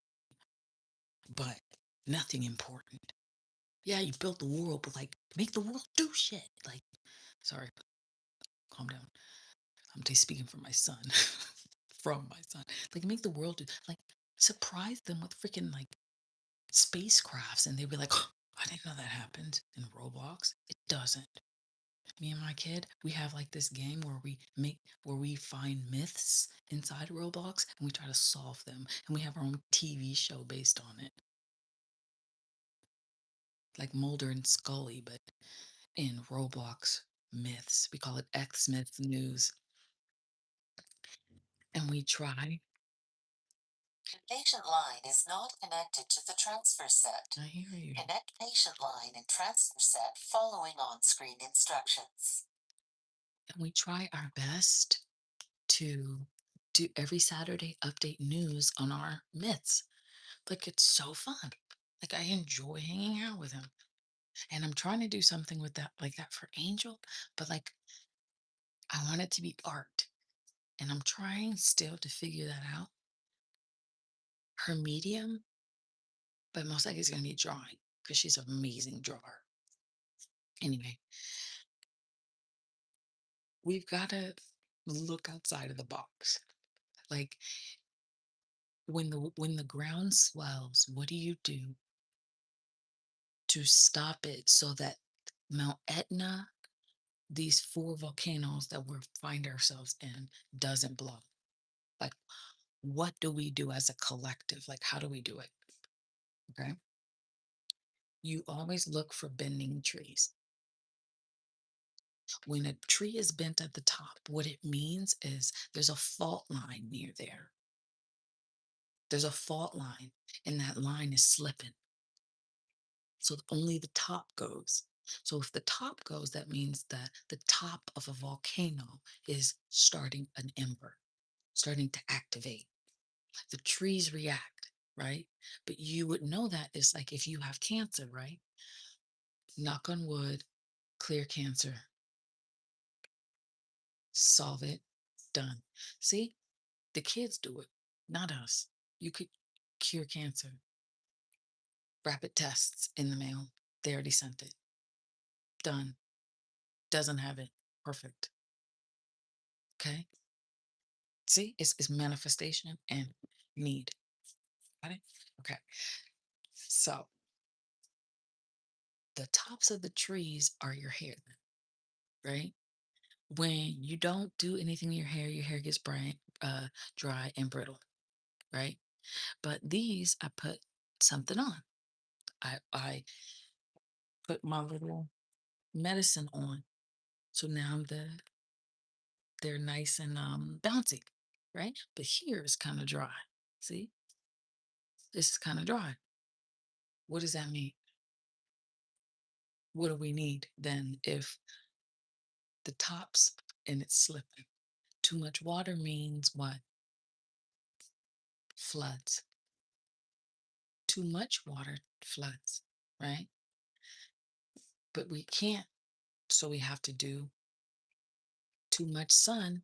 But nothing important. Yeah, you built the world, but like make the world do shit. Like, sorry, calm down. I'm just speaking for my son. From my son. Like make the world do like surprise them with freaking like spacecrafts and they'd be like, "Oh, I didn't know that happened in Roblox. It doesn't. Me and my kid, we have like this game where we find myths inside Roblox and we try to solve them. And we have our own TV show based on it. like Mulder and Scully, but in Roblox myths. We call it X Myth News. And we try. Patient line is not connected to the transfer set. I hear you. Connect patient line and transfer set following on-screen instructions. And we try our best to do every Saturday update news on our myths. Like it's so fun. Like I enjoy hanging out with him. And I'm trying to do something with that like that for Angel, but like I want it to be art. And I'm trying still to figure that out. Her medium, but most likely it's gonna be drawing because she's an amazing drawer. Anyway, we've gotta look outside of the box. Like when the ground swells, what do you do to stop it so that Mount Etna, these four volcanoes that we find ourselves in, doesn't blow? Like, what do we do as a collective? Like, how do we do it? Okay. You always look for bending trees. When a tree is bent at the top, what it means is there's a fault line near there. There's a fault line, and that line is slipping. So only the top goes. So if the top goes, that means that the top of a volcano is starting an ember, starting to activate. The trees react, right? But you would know that it's like if you have cancer, right? Knock on wood, clear cancer, solve it, done. See, the kids do it, not us. You could cure cancer. Rapid tests in the mail. They already sent it. Done. Doesn't have it. Perfect. Okay. See, it's manifestation and need. Got it? Okay. So the tops of the trees are your hair, right? When you don't do anything in your hair gets dry and brittle, right? But these, I put something on. I put my little medicine on. So now they're nice and bouncy, right? But here is kind of dry. See, this is kind of dry. What does that mean? What do we need then if the tops and it's slipping? Too much water means what? Floods. Too much water floods, right? But we can't. So we have to do too much sun,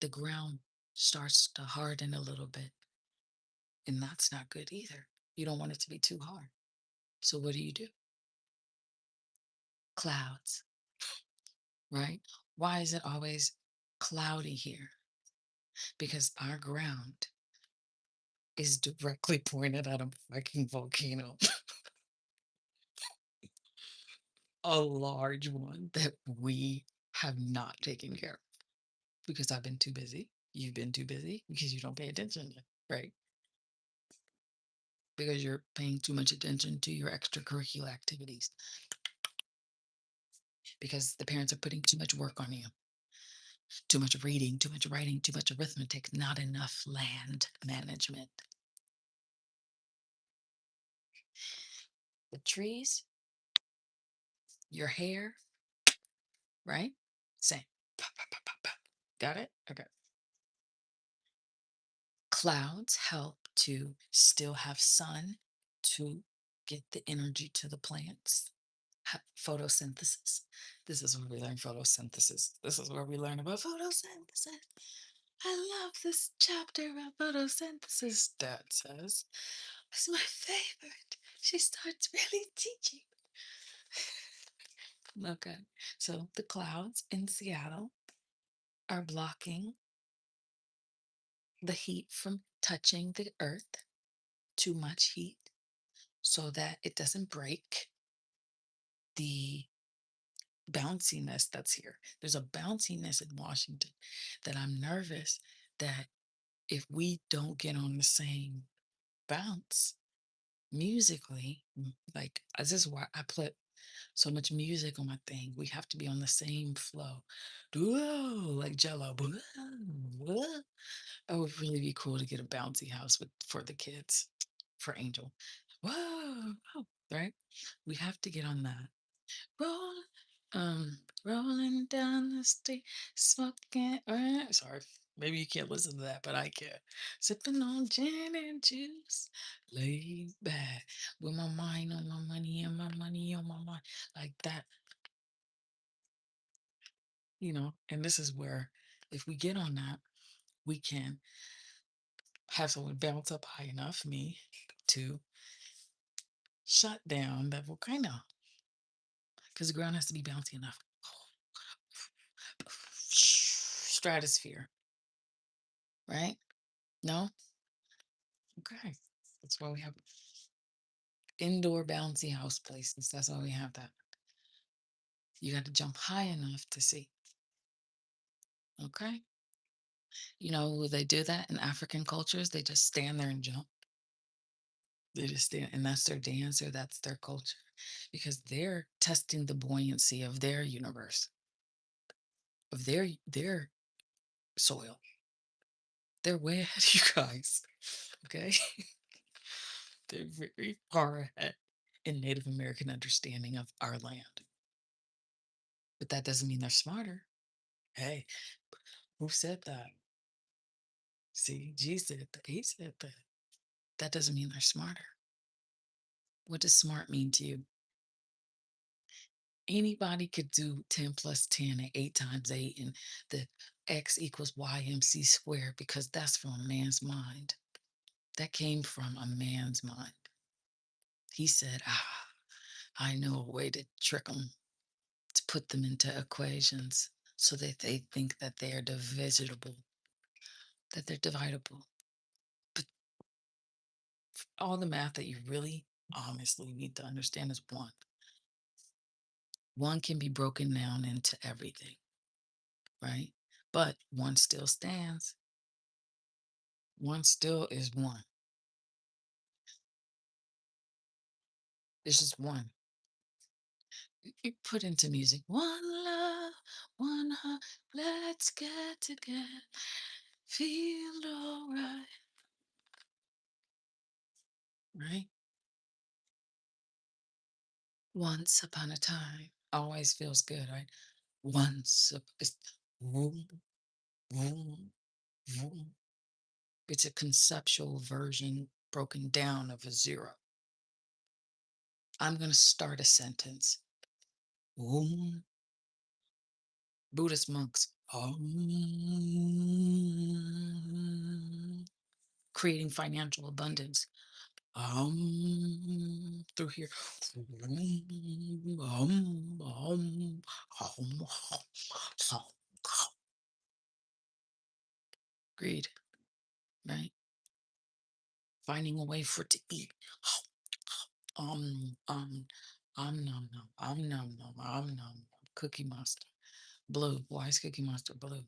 the ground starts to harden a little bit. And that's not good either. You don't want it to be too hard. So what do? Clouds, right? Why is it always cloudy here? Because our ground is directly pointed at a fucking volcano, a large one that we have not taken care of because I've been too busy. You've been too busy because you don't pay attention, right? Because you're paying too much attention to your extracurricular activities because the parents are putting too much work on you, too much reading, too much writing, too much arithmetic, not enough land management. The trees, your hair, right? Same. Pa, pa, pa, pa, pa. Got it? Okay. Clouds help to still have sun to get the energy to the plants. Photosynthesis. This is where we learn photosynthesis. This is where we learn about photosynthesis. I love this chapter about photosynthesis, Dad says. It's my favorite. She starts really teaching. Okay. So the clouds in Seattle are blocking the heat from touching the earth, too much heat, so that it doesn't break the bounciness that's here. There's a bounciness in Washington that I'm nervous that if we don't get on the same bounce, musically, like this is why I put so much music on my thing. We have to be on the same flow. Whoa, like Jello. Whoa, whoa. It would really be cool to get a bouncy house with for the kids, for Angel. Whoa, oh, right? We have to get on that. Roll, rolling down the street, smoking. Sorry, maybe you can't listen to that, but I can. Sipping on gin and juice, laid back with my mind on my money and my money on my mind, like that, And this is where, if we get on that, we can have someone bounce up high enough, me, to shut down that volcano, because the ground has to be bouncy enough. Stratosphere, right? No? Okay. That's why we have indoor bouncy house places. That's why we have that. You got to jump high enough to see. Okay. They do that in African cultures. They just stand there and jump. They just stand, and that's their dance, or that's their culture, because they're testing the buoyancy of their universe, of their soil. They're way ahead of you guys. Okay. They're very far ahead in Native American understanding of our land. But that doesn't mean they're smarter. Hey, who said that? See, G said that. He said that. That doesn't mean they're smarter. What does smart mean to you? Anybody could do 10 plus 10 and 8 times 8 and the x equals y mc squared, because that's from a man's mind. That came from a man's mind. He said, I know a way to trick them, to put them into equations so that they think that they are divisible, that they're dividable. But all the math that you really honestly need to understand is one. One can be broken down into everything, right? But one still stands. One still is one. It's just one. You put into music, one love, one heart, let's get together, feel all right, right? Once upon a time always feels good, right? It's vroom, vroom, vroom. It's a conceptual version broken down of a zero. I'm going to start a sentence. Vroom. Buddhist monks. Creating financial abundance. Through here. Greed, right? Finding a way for it to eat. Um, um, nom nom, nom nom, nom nom. Cookie Monster. Blue. Why is Cookie Monster blue?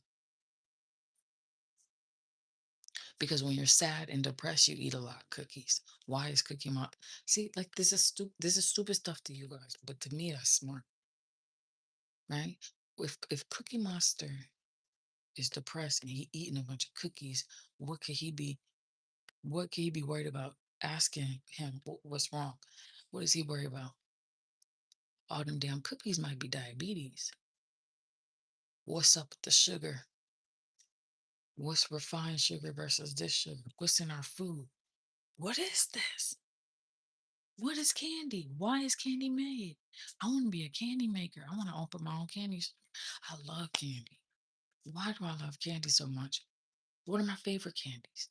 Because when you're sad and depressed, you eat a lot of cookies. Why is Cookie Monster? See, like this is stupid stuff to you guys, but to me that's smart, right? If Cookie Monster is depressed and he eating a bunch of cookies, what could he be? What could he be worried about? Asking him what's wrong. What is he worried about? All them damn cookies might be diabetes. What's up with the sugar? What's refined sugar versus this sugar? What's in our food? What is this? What is candy? Why is candy made? I want to be a candy maker. I want to open my own candy store. I love candy. Why do I love candy so much? What are my favorite candies?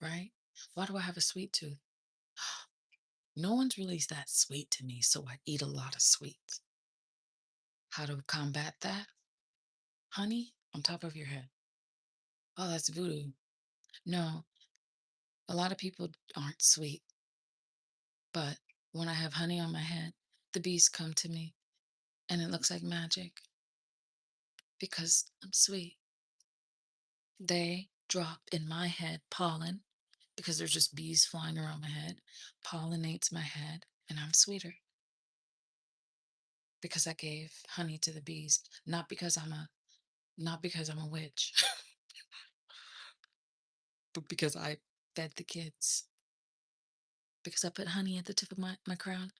Right? Why do I have a sweet tooth? No one's really that sweet to me, so I eat a lot of sweets. How to combat that? Honey on top of your head. Oh, that's voodoo. No, a lot of people aren't sweet, but when I have honey on my head, the bees come to me and it looks like magic because I'm sweet. They drop in my head pollen because there's just bees flying around my head, pollinates my head, and I'm sweeter because I gave honey to the bees, not because I'm a witch, but because I fed the kids, because I put honey at the tip of my crown,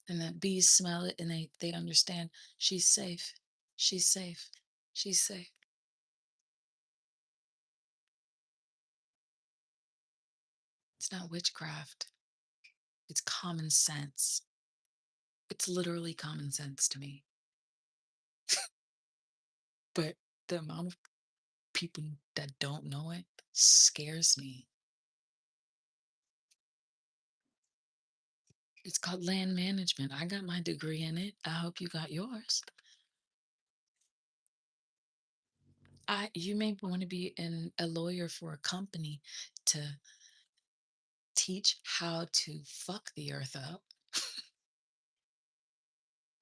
and the bees smell it and they understand she's safe. She's safe. She's safe. It's not witchcraft. It's common sense. It's literally common sense to me. But the amount of people that don't know it scares me. It's called land management. I got my degree in it. I hope you got yours. You may want to be a lawyer for a company to teach how to fuck the earth up.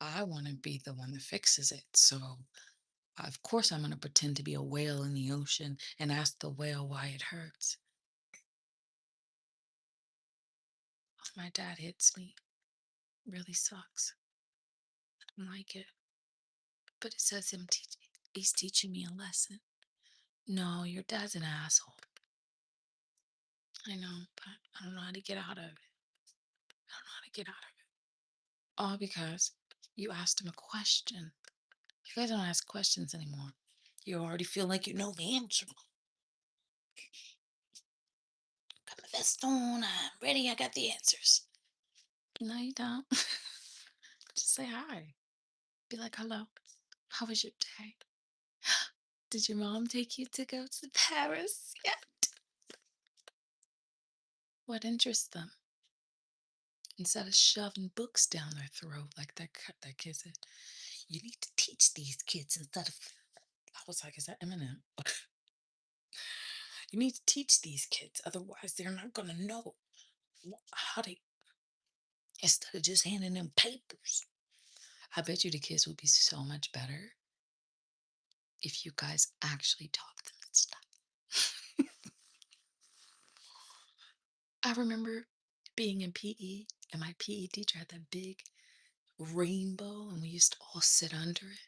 I want to be the one that fixes it. So, of course, I'm going to pretend to be a whale in the ocean and ask the whale why it hurts. My dad hits me. Really sucks. I don't like it. But it says he's teaching me a lesson. No, your dad's an asshole. I know, but I don't know how to get out of it. I don't know how to get out of it. All because you asked him a question. You guys don't ask questions anymore. You already feel like you know the answer. Got my vest on. I'm ready. I got the answers. No, you don't. Just say hi. Be like, hello. How was your day? Did your mom take you to go to Paris? Yeah. What interests them? Instead of shoving books down their throat like that kid said, you need to teach these kids instead of. I was like, is that Eminem? You need to teach these kids, otherwise they're not gonna know how to. Instead of just handing them papers, I bet you the kids would be so much better if you guys actually taught them stuff. I remember being in PE, and my PE teacher had that big rainbow, and we used to all sit under it.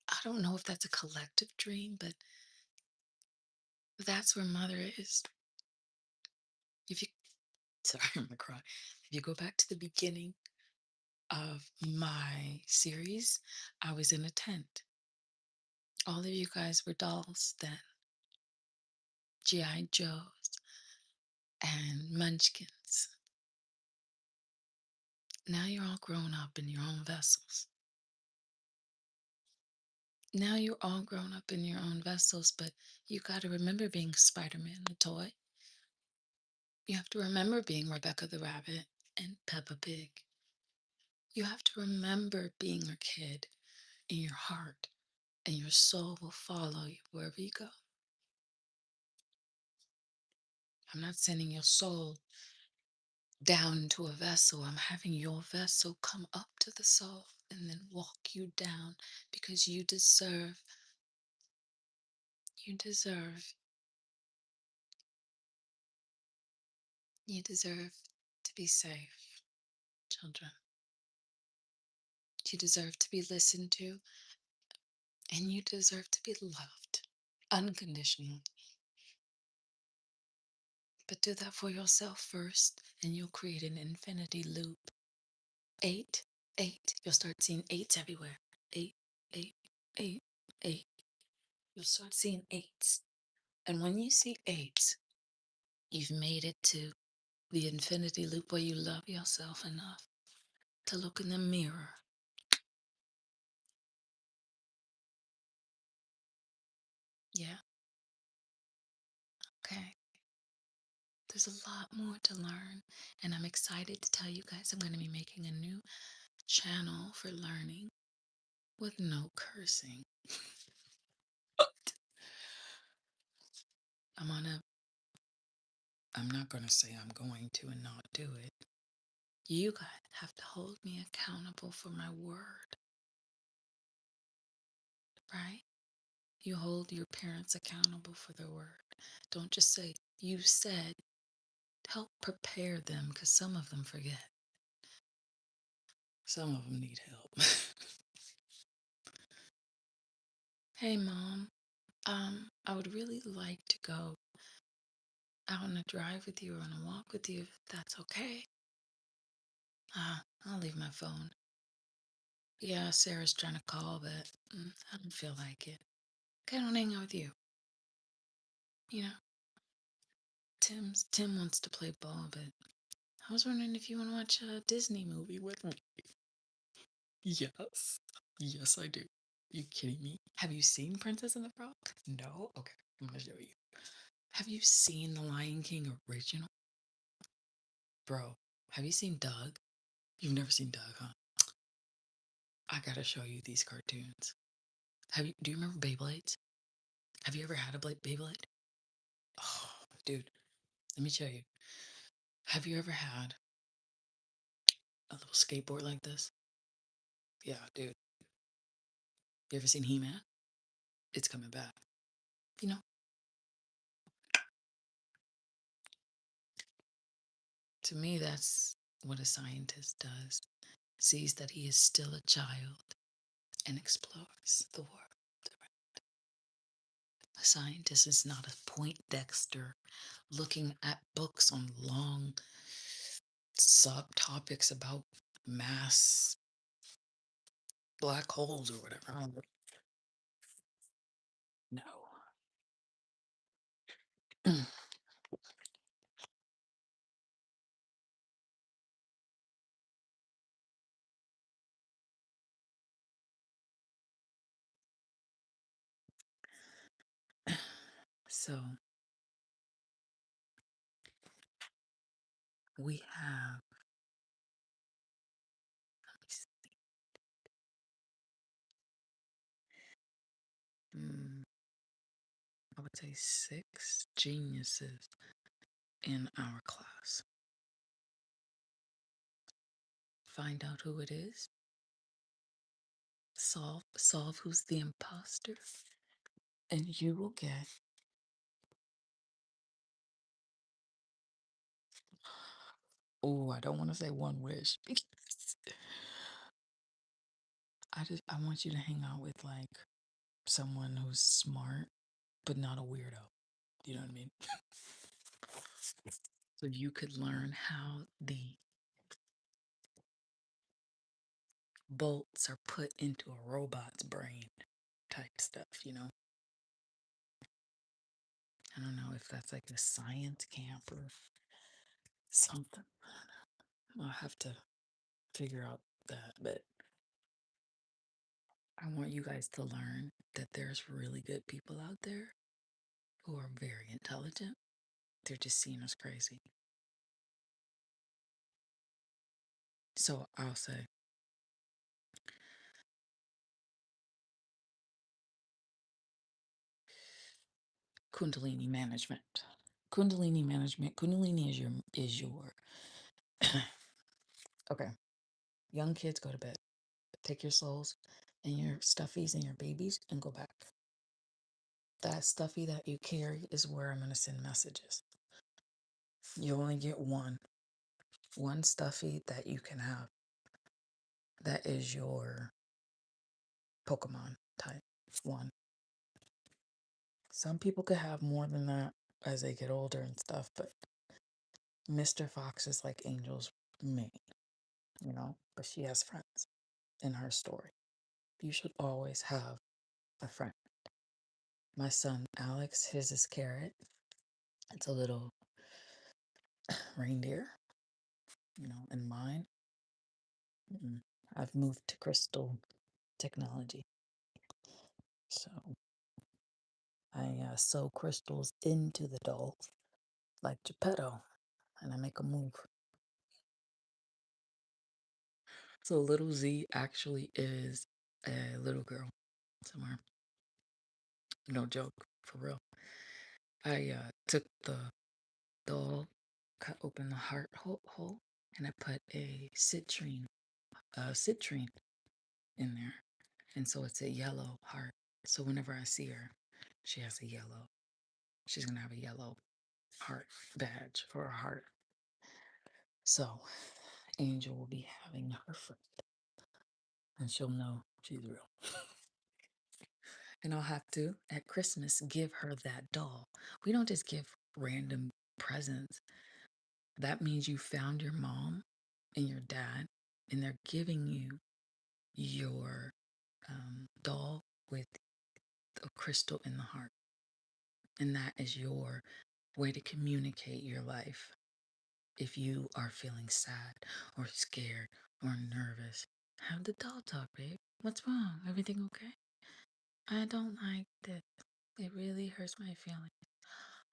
I don't know if that's a collective dream, but that's where mother is. If you, sorry, I'm gonna cry. If you go back to the beginning of my series, I was in a tent. All of you guys were dolls then, GI Joes and Munchkins. Now you're all grown up in your own vessels. Now you're all grown up in your own vessels, but you got to remember being Spider-Man the toy. You have to remember being Rebecca the Rabbit and Peppa Pig. You have to remember being a kid in your heart, and your soul will follow you wherever you go. I'm not sending your soul down into a vessel. I'm having your vessel come up to the soul and then walk you down because you deserve, you deserve to be safe, children. You deserve to be listened to, and you deserve to be loved unconditionally. But do that for yourself first, and you'll create an infinity loop. Eight, eight. You'll start seeing eights everywhere. Eight, eight, eight, eight. You'll start seeing eights. And when you see eights, you've made it to the infinity loop where you love yourself enough to look in the mirror. Yeah, okay. There's a lot more to learn, and I'm excited to tell you guys I'm going to be making a new channel for learning with no cursing. I'm on a I'm not going to say I'm going to and not do it. You guys have to hold me accountable for my word, right? You hold your parents accountable for their word. Don't just say, you said. Help prepare them because some of them forget. Some of them need help. Hey, Mom. I would really like to go out on a drive with you or on a walk with you, if that's okay. I'll leave my phone. Yeah, Sarah's trying to call, but I don't feel like it. Okay, I don't hang out with you. You know, Tim wants to play ball, but I was wondering if you want to watch a Disney movie with me. Yes. Yes, I do. You kidding me? Have you seen Princess and the Frog? No? Okay, I'm gonna show you. Have you seen The Lion King original? Bro, have you seen Doug? You've never seen Doug, huh? I gotta show you these cartoons. Do you remember Beyblades? Have you ever had a Beyblade? Oh, dude, let me show you. Have you ever had a little skateboard like this? Yeah, dude. You ever seen He-Man? It's coming back. You know, to me, that's what a scientist does. Sees that he is still a child and explores the world. A scientist is not a Poindexter looking at books on long subtopics about mass black holes or whatever. No. So we have, mm, I would say 6 geniuses in our class. Find out who it is. Solve who's the imposter, and you will get. Oh, I don't want to say one wish because I want you to hang out with like someone who's smart but not a weirdo. You know what I mean? So you could learn how the bolts are put into a robot's brain type stuff, you know? I don't know if that's like a science camp or something. I'll have to figure out that, but I want you guys to learn that there's really good people out there who are very intelligent. They're just seeing us crazy. So I'll say, Kundalini management. Kundalini management. Kundalini is your okay. Young kids, go to bed. Take your souls and your stuffies and your babies and go back. That stuffy that you carry is where I'm gonna send messages. You only get one stuffy that you can have. That is your Pokemon type one. Some people could have more than that as they get older and stuff, but Mr. Fox is like Angel's mate, but she has friends in her story. You should always have a friend. My son Alex, his is Carrot. It's a little reindeer, and mine, I've moved to crystal technology. So I sew crystals into the dolls like Geppetto, and I make them move. So little Z actually is a little girl somewhere. No joke, for real. I took the doll, cut open the heart hole, and I put a citrine in there. And so it's a yellow heart. So whenever I see her, she has a yellow. She's gonna have a yellow heart badge for her heart. So Angel will be having her friend, and she'll know she's real. And I'll have to, at Christmas, give her that doll. We don't just give random presents. That means you found your mom and your dad, and they're giving you your doll with a crystal in the heart. And that is your way to communicate your life. If you are feeling sad or scared or nervous, have the doll talk, babe. What's wrong? Everything okay? I don't like this. It really hurts my feelings.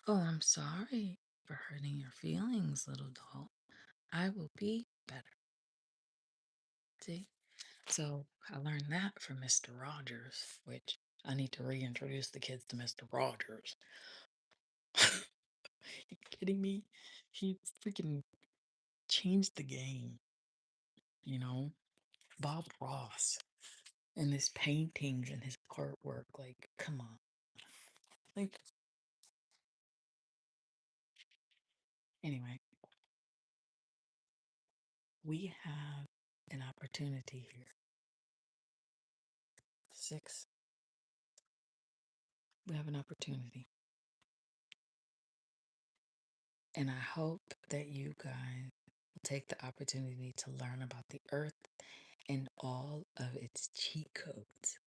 Oh, I'm sorry for hurting your feelings, little doll. I will be better. See? So I learned that from Mr. Rogers, which I need to reintroduce the kids to Mr. Rogers. You kidding me? He freaking changed the game, you know? Bob Ross and his paintings and his artwork. Like, come on. Like, anyway, we have an opportunity here. 6. We have an opportunity. And I hope that you guys will take the opportunity to learn about the earth and all of its cheat codes.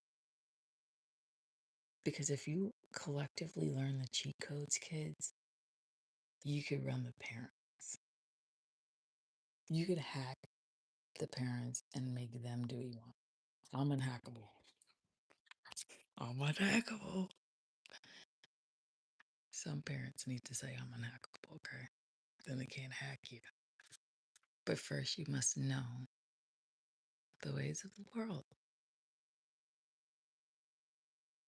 Because if you collectively learn the cheat codes, kids, you could run the parents. You could hack the parents and make them do what you want. I'm unhackable. I'm unhackable. Some parents need to say I'm unhackable, okay? Then they can't hack you. But first, you must know the ways of the world.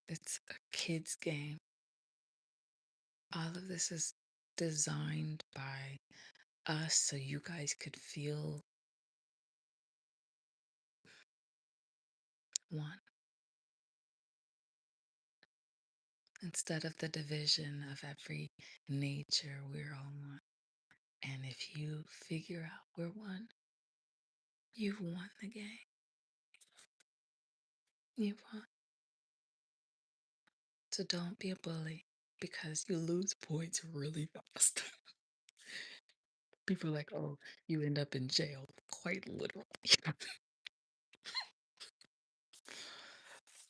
It's a kid's game. All of this is designed by us so you guys could feel one instead of the division of every nature. We're all one. And if you figure out we're one, you've won the game. You've won. So don't be a bully because you lose points really fast. People are like, oh, you end up in jail. Quite literally.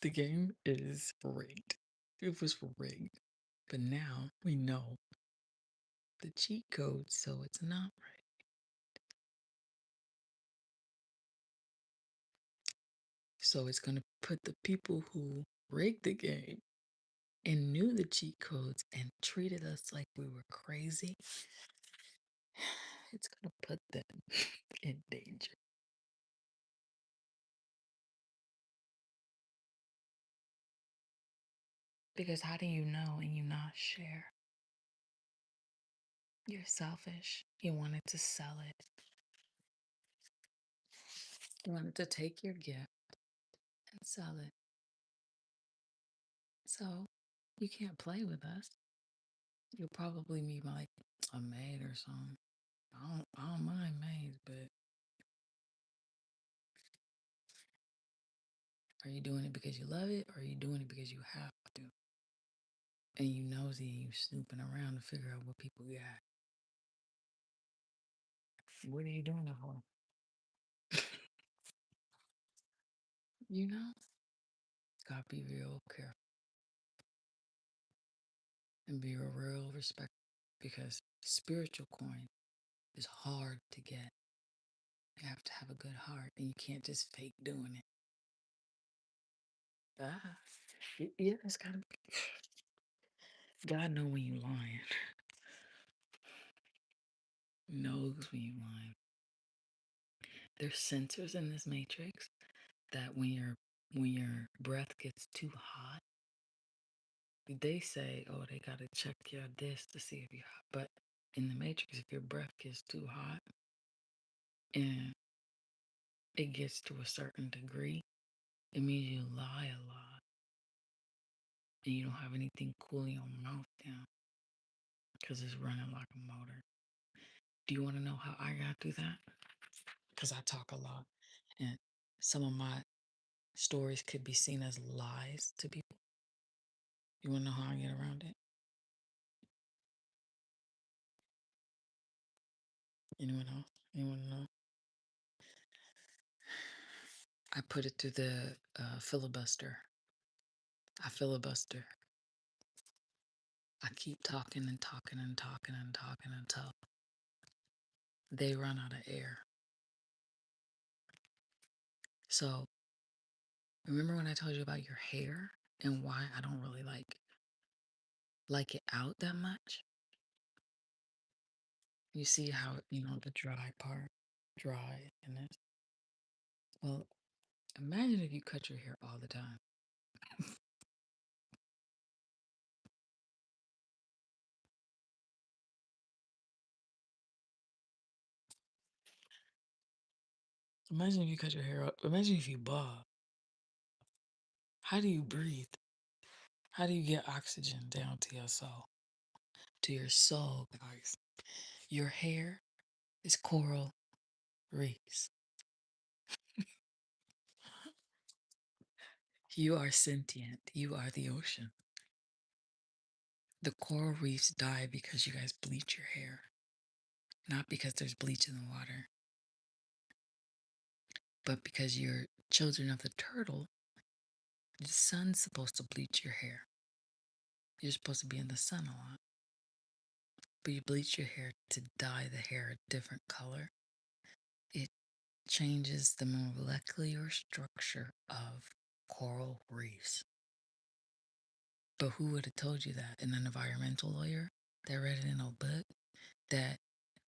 The game is rigged. It was rigged. But now we know the cheat code, so it's not right. So it's going to put the people who rigged the game and knew the cheat codes and treated us like we were crazy. It's going to put them in danger. Because how do you know and you not share? You're selfish. You wanted to sell it. You wanted to take your gift and sell it. So you can't play with us. You'll probably be like a maid or something. I don't mind maids, but are you doing it because you love it or are you doing it because you have to? And you nosy and you snooping around to figure out what people got. What are you doing it for? You know? Gotta be real careful and be real respectful because spiritual coin is hard to get. You have to have a good heart and you can't just fake doing it. Ah, yeah, it's gotta be. God know when you lying. Knows when you lying. There's sensors in this matrix that when your breath gets too hot, they say, oh, they gotta check your this to see if you're hot. But in the matrix, if your breath gets too hot and it gets to a certain degree, it means you lie a lot. and you don't have anything cooling your mouth down because it's running like a motor. Do you want to know how I got through that? Because I talk a lot, and some of my stories could be seen as lies to people. You want to know how I get around it? Anyone else? Anyone know? I put it through the filibuster. I filibuster. I keep talking and talking and talking and talking until they run out of air. So, remember when I told you about your hair and why I don't really like it out that much? You see how, the dry part, dry and this. Well, imagine if you cut your hair all the time. Imagine if you cut your hair up. Imagine if you bob. How do you breathe? How do you get oxygen down to your soul? To your soul, guys. Your hair is coral reefs. You are sentient. You are the ocean. The coral reefs die because you guys bleach your hair, not because there's bleach in the water, but because you're children of the turtle. The sun's supposed to bleach your hair. You're supposed to be in the sun a lot, but you bleach your hair to dye the hair a different color. It changes the molecular structure of coral reefs. But who would have told you that? An environmental lawyer that read it in a book that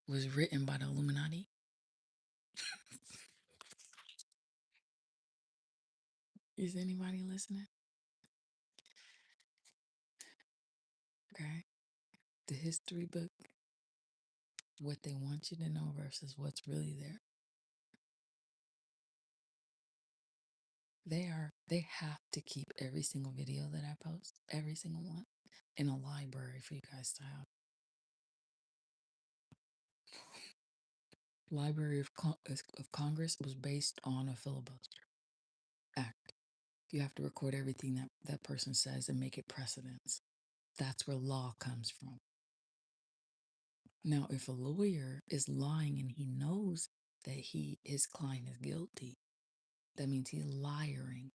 was written by the Illuminati? Is anybody listening? Okay. The history book, what they want you to know versus what's really there. They have to keep every single video that I post, every single one, in a library for you guys to have. Library of Congress was based on a filibuster act. You have to record everything that person says and make it precedence. That's where law comes from. Now, if a lawyer is lying and he knows that his client is guilty, that means he's lying.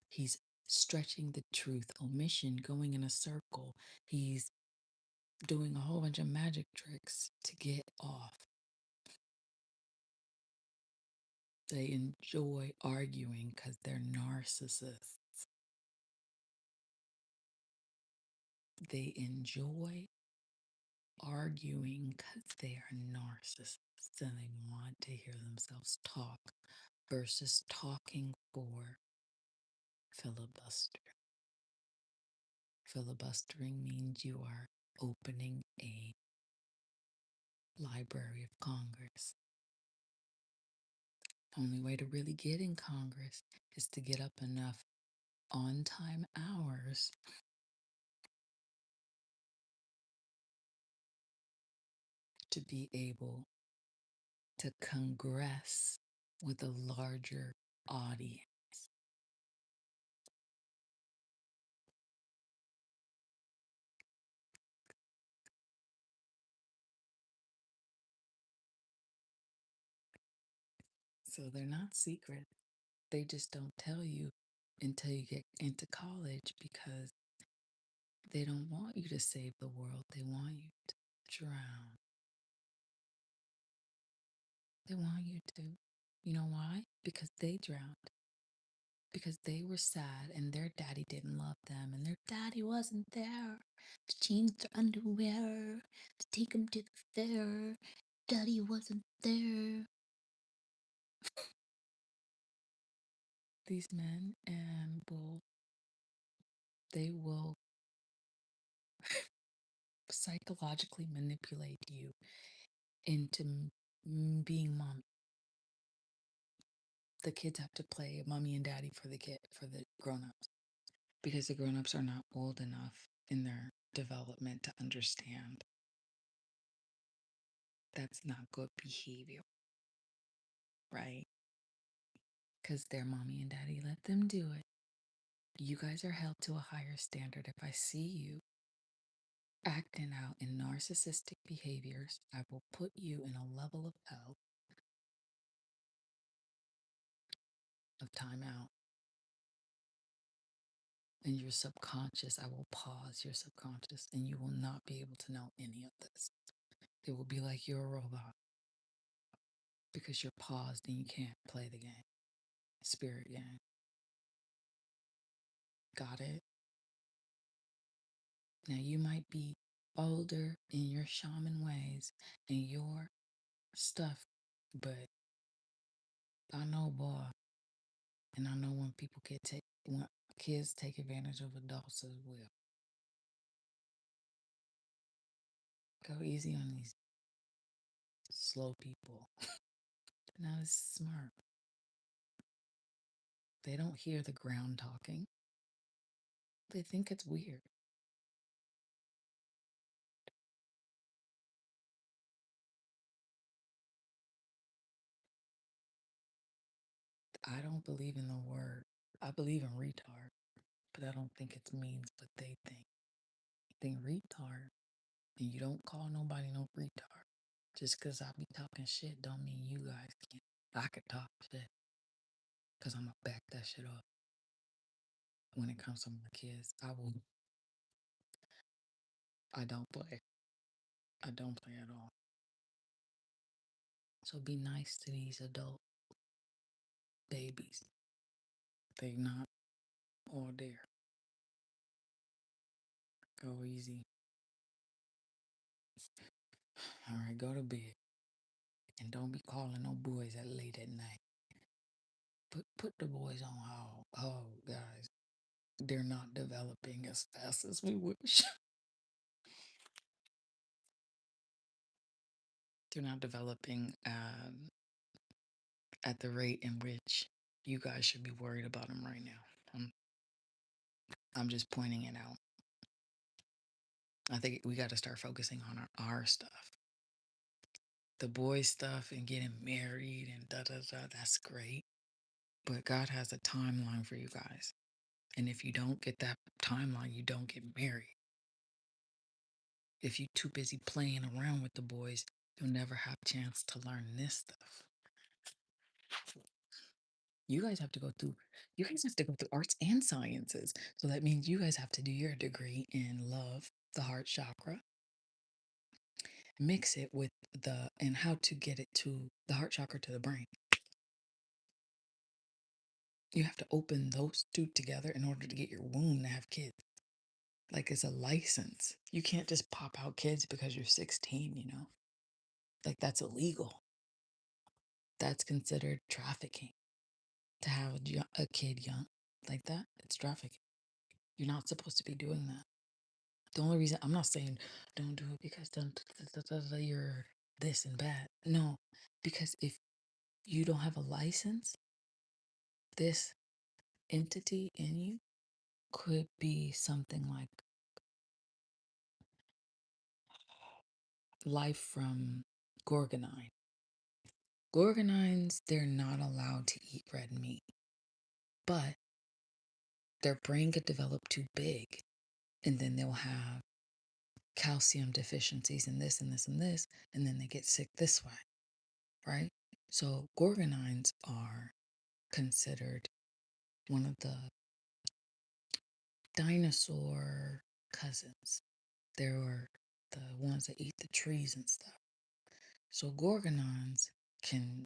He's stretching the truth, omission, going in a circle. He's doing a whole bunch of magic tricks to get off. They enjoy arguing because they're narcissists. They enjoy arguing because they are narcissists and they want to hear themselves talk versus talking for filibuster. Filibustering means you are opening a Library of Congress. Only way to really get in Congress is to get up enough on time hours to be able to congress with a larger audience. So they're not secret. They just don't tell you until you get into college because they don't want you to save the world. They want you to drown. They want you to. You know why? Because they drowned. Because they were sad and their daddy didn't love them and their daddy wasn't there to change their underwear, to take them to the fair. Daddy wasn't there. These men and they will psychologically manipulate you into being mom. The kids have to play mommy and daddy for the grown-ups. because the grown-ups are not old enough in their development to understand that's not good behavior, right? Because their mommy and daddy let them do it. You guys are held to a higher standard. If I see you acting out in narcissistic behaviors, I will put you in a level of hell of timeout. And your subconscious, I will pause your subconscious, and you will not be able to know any of this. It will be like you're a robot because you're paused and you can't play the game. Spirit game. Got it? Now you might be older in your shaman ways and your stuff, but I know, boy, and I know when kids take advantage of adults as well. Go easy on these slow people. They're not as smart. They don't hear the ground talking. They think it's weird. I don't believe in the word. I believe in retard, but I don't think it means what they think. Think retard, and you don't call nobody no retard. Just because I be talking shit don't mean you guys can. I could talk shit because I'm going to back that shit up. When it comes to my kids, I don't play. I don't play at all. So be nice to these adult babies. They not all there. Go easy. All right, go to bed. And don't be calling no boys at late at night. Put the boys on hold. Oh, guys, they're not developing as fast as we wish. They're not developing at the rate in which you guys should be worried about them right now. I'm just pointing it out. I think we got to start focusing on our stuff. The boy stuff and getting married and da da da, that's great. But God has a timeline for you guys. And if you don't get that timeline, you don't get married. If you're too busy playing around with the boys, you'll never have a chance to learn this stuff. You guys have to go through arts and sciences. So that means you guys have to do your degree in love, the heart chakra, mix it with and how to get it to the heart chakra to the brain. You have to open those two together in order to get your womb to have kids. Like it's a license. You can't just pop out kids because you're 16, you know? Like that's illegal. That's considered trafficking. To have a kid young like that, it's trafficking. You're not supposed to be doing that. The only reason I'm not saying don't do it because you're this and bad. No, because if you don't have a license, this entity in you could be something like life from Gorgonine. Gorgonines, they're not allowed to eat red meat, but their brain could develop too big, and then they'll have calcium deficiencies in this and this and this, and then they get sick this way, right? So Gorgonines are considered one of the dinosaur cousins. They were the ones that eat the trees and stuff. So Gorgonines can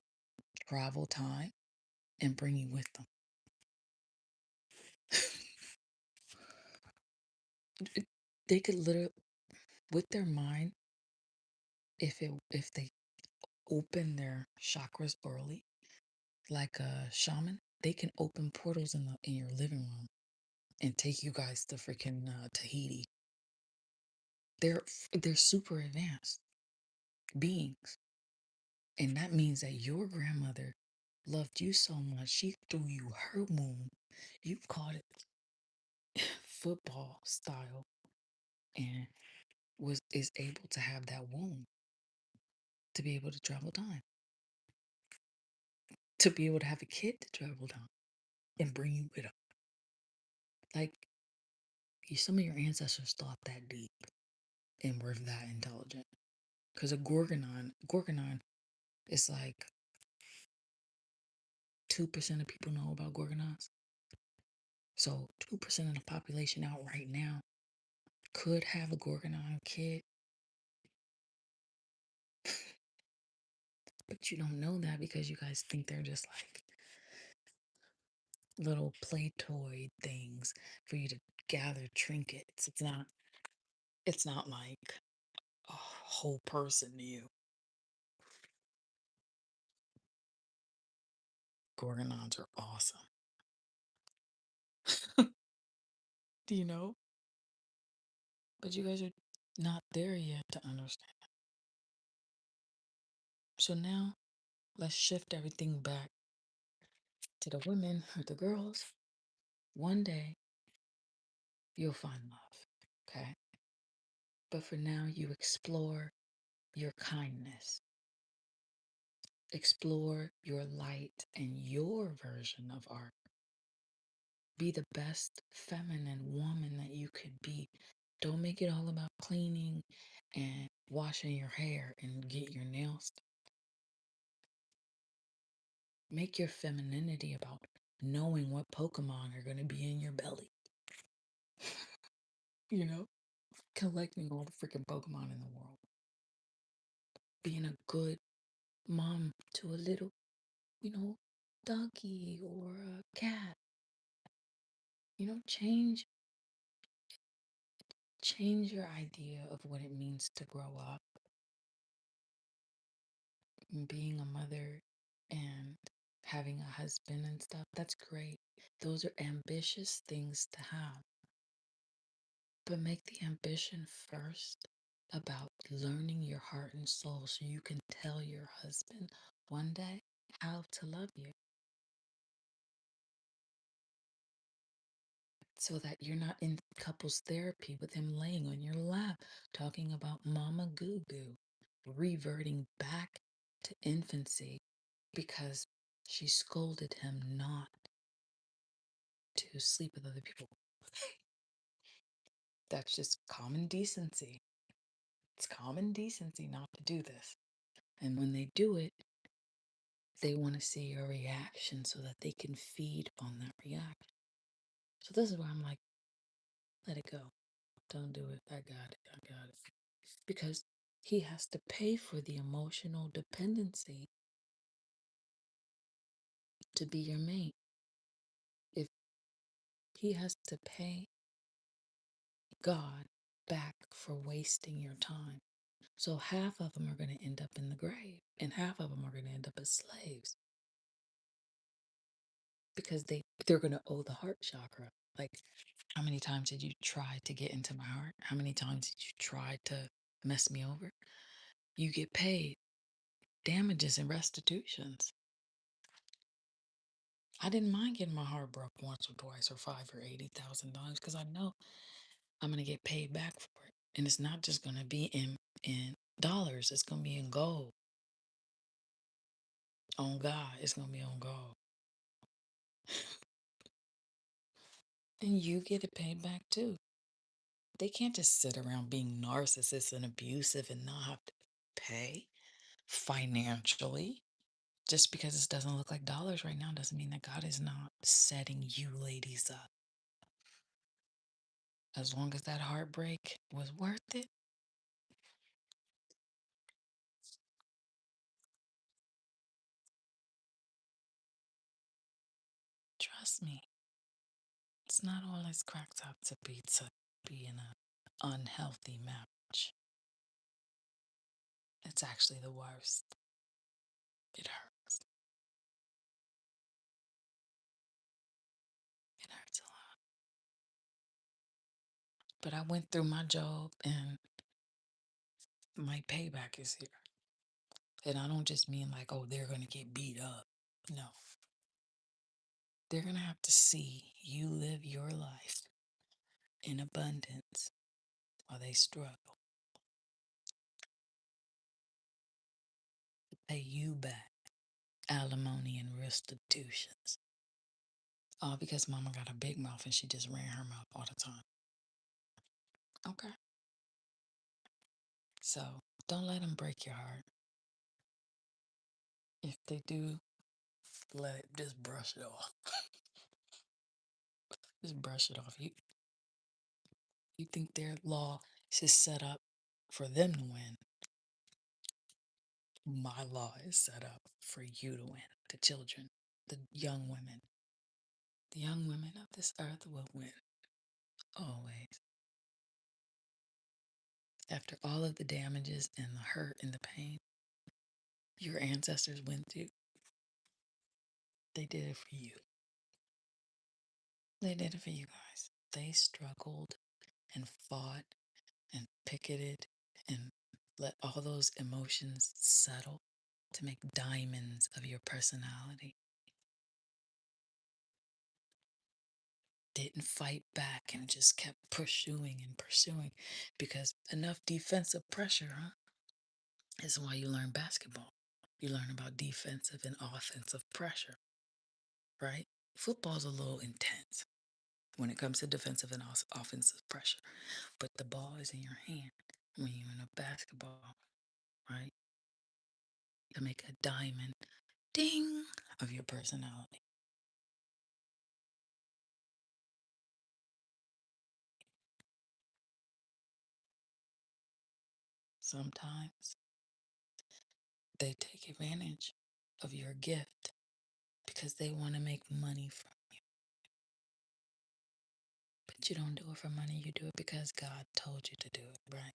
travel time and bring you with them. They could literally, with their mind, if they open their chakras early, like a shaman, they can open portals in your living room and take you guys to freaking Tahiti. They're super advanced beings, and that means that your grandmother loved you so much she threw you her womb. You caught it. football style and was is able to have that womb to be able to travel time, to be able to have a kid to travel time and bring you with them. Like some of your ancestors thought that deep and were that intelligent. Because a Gorgonon is like 2% of people know about Gorgonons. So 2% of the population out right now could have a Gorgonon kid, but you don't know that because you guys think they're just like little play toy things for you to gather trinkets. It's not like a whole person to you. Gorgonons are awesome. Do you know? But you guys are not there yet to understand. So now let's shift everything back to the women or the girls. One day you'll find love. Okay. But for now, you explore your kindness, explore your light and your version of art. Be the best feminine woman that you could be. Don't make it all about cleaning and washing your hair and get your nails done. Make your femininity about knowing what Pokemon are going to be in your belly. You know, collecting all the freaking Pokemon in the world. Being a good mom to a little, donkey or a cat. Change your idea of what it means to grow up. Being a mother and having a husband and stuff, that's great. Those are ambitious things to have. But make the ambition first about learning your heart and soul so you can tell your husband one day how to love you. So that you're not in couples therapy with him laying on your lap talking about mama goo goo, reverting back to infancy because she scolded him not to sleep with other people. That's just common decency. It's common decency not to do this. And when they do it, they want to see your reaction so that they can feed on that reaction. So this is why I'm like, let it go. Don't do it. I got it. I got it. Because he has to pay for the emotional dependency to be your mate. If he has to pay God back for wasting your time. So half of them are going to end up in the grave and half of them are going to end up as slaves because they're going to owe the heart chakra. Like, how many times did you try to get into my heart? How many times did you try to mess me over? You get paid damages and restitutions. I didn't mind getting my heart broke once or twice or $5 or $80,000 because I know I'm gonna get paid back for it, and it's not just gonna be in dollars. It's gonna be in gold. On God, it's gonna be on gold, and you get it paid back too. They can't just sit around being narcissists and abusive and not have to pay financially. Just because it doesn't look like dollars right now doesn't mean that God is not setting you ladies up. As long as that heartbreak was worth it, trust me, it's not all it's cracked up to be in an unhealthy marriage. It's actually the worst. It hurts. It hurts a lot. But I went through my job and my payback is here. And I don't just mean like, oh, they're going to get beat up. No. They're going to have to see you live your life in abundance while they struggle to pay you back alimony and restitutions. All because mama got a big mouth and she just ran her mouth all the time. Okay. So don't let them break your heart. If they do, let it just brush it off. Just brush it off. You think their law is set up for them to win. My law is set up for you to win. The children, the young women. The young women of this earth will win. Always. After all of the damages and the hurt and the pain your ancestors went through, they did it for you. They did it for you guys. They struggled and fought and picketed and let all those emotions settle to make diamonds of your personality. Didn't fight back and just kept pursuing and pursuing because enough defensive pressure, is why you learn basketball. You learn about defensive and offensive pressure, right? Football's a little intense when it comes to defensive and offensive pressure, but the ball is in your hand when you're in a basketball, right? To make a diamond, ding, of your personality. Sometimes they take advantage of your gift because they want to make money from you. But you don't do it for money, you do it because God told you to do it, right?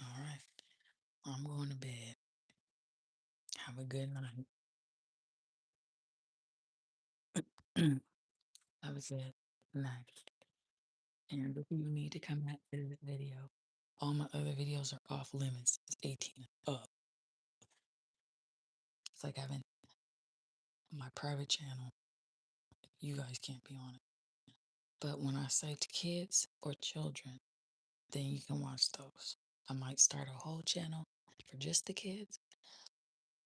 All right. I'm going to bed. Have a good night. Have a good night. And if you need to come back to this video, all my other videos are off limits. It's 18 and up. It's like having my private channel. You guys can't be on it. But when I say to kids or children, then you can watch those. I might start a whole channel for just the kids,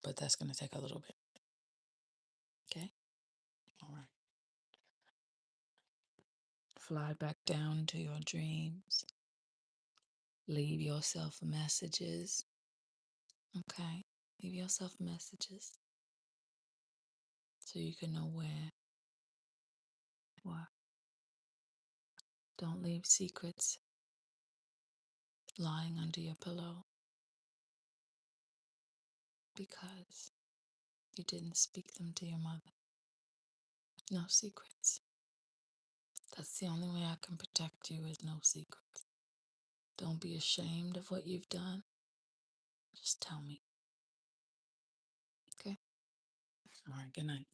but that's going to take a little bit. Okay? All right. Fly back down to your dreams. Leave yourself messages. Okay? Leave yourself messages so you can know where, what. Don't leave secrets lying under your pillow because you didn't speak them to your mother. No secrets. That's the only way I can protect you, is no secrets. Don't be ashamed of what you've done. Just tell me. Okay? All right, good night.